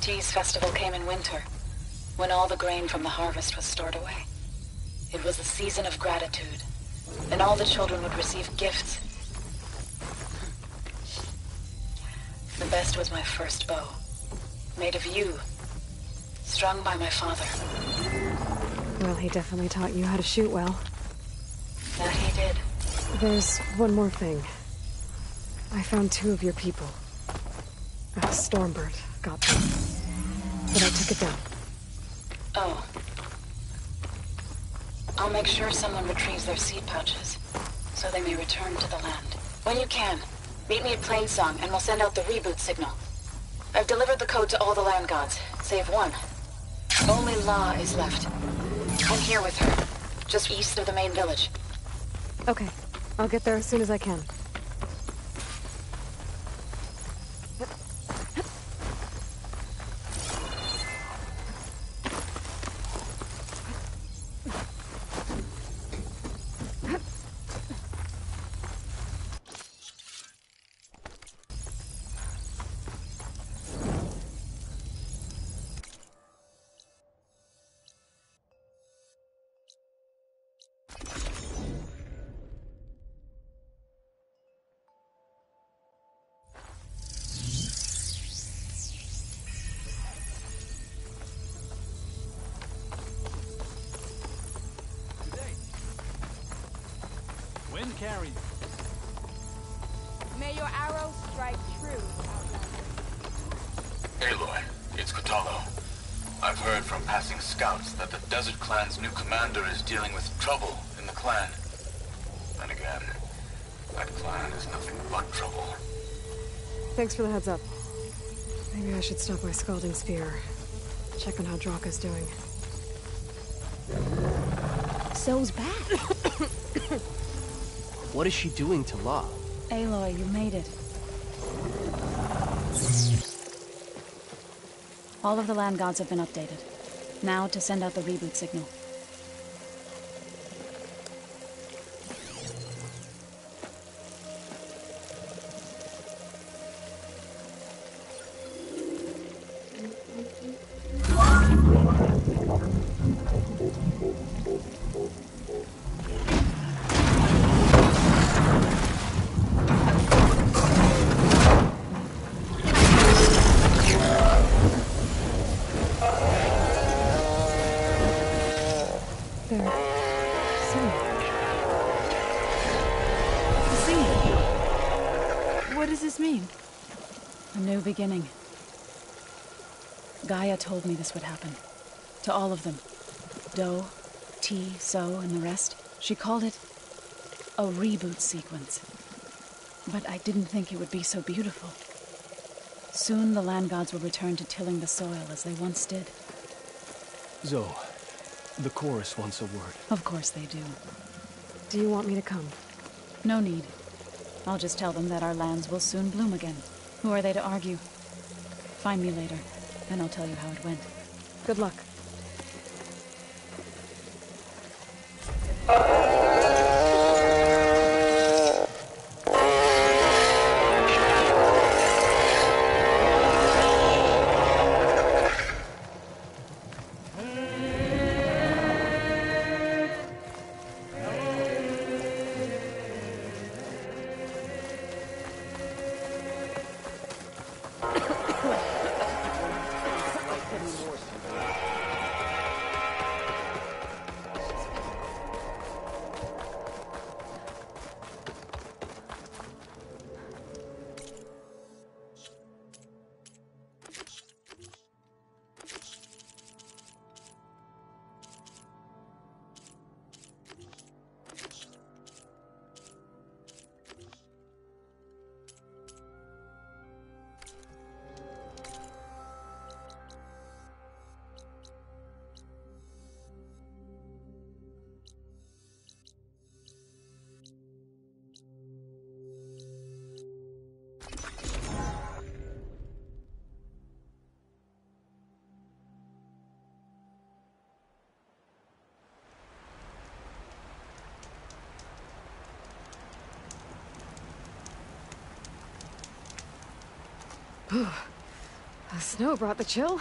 T's festival came in winter, when all the grain from the harvest was stored away. It was a season of gratitude, and all the children would receive gifts. The best was my first bow, made of yew, strung by my father. Well, he definitely taught you how to shoot well. That he did. There's one more thing. I found 2 of your people. A Stormbird got them, but I took it down. Oh. I'll make sure someone retrieves their seed pouches, so they may return to the land. When you can, meet me at Plainsong, and we'll send out the reboot signal. I've delivered the code to all the land gods, save one. Only La is left. I'm here with her, just east of the main village. Okay, I'll get there as soon as I can. Wind carry. May your arrows strike true, Outlander. Aloy, it's Cthulhu. I've heard from passing scouts that the Desert Clan's new commander is dealing with trouble in the clan. And again, that clan is nothing but trouble. Thanks for the heads up. Maybe I should stop my scalding spear. Check on how Draka's doing. So's back. What is she doing to La? Aloy, you made it. All of the land gods have been updated. Now to send out the reboot signal. What does this mean? A new beginning. Gaia told me this would happen. To all of them. Do, T, So, and the rest. She called it a reboot sequence. But I didn't think it would be so beautiful. Soon the land gods will return to tilling the soil as they once did. Zoe, the chorus wants a word. Of course they do. Do you want me to come? No need. I'll just tell them that our lands will soon bloom again. Who are they to argue? Find me later, and I'll tell you how it went. Good luck. The snow brought the chill,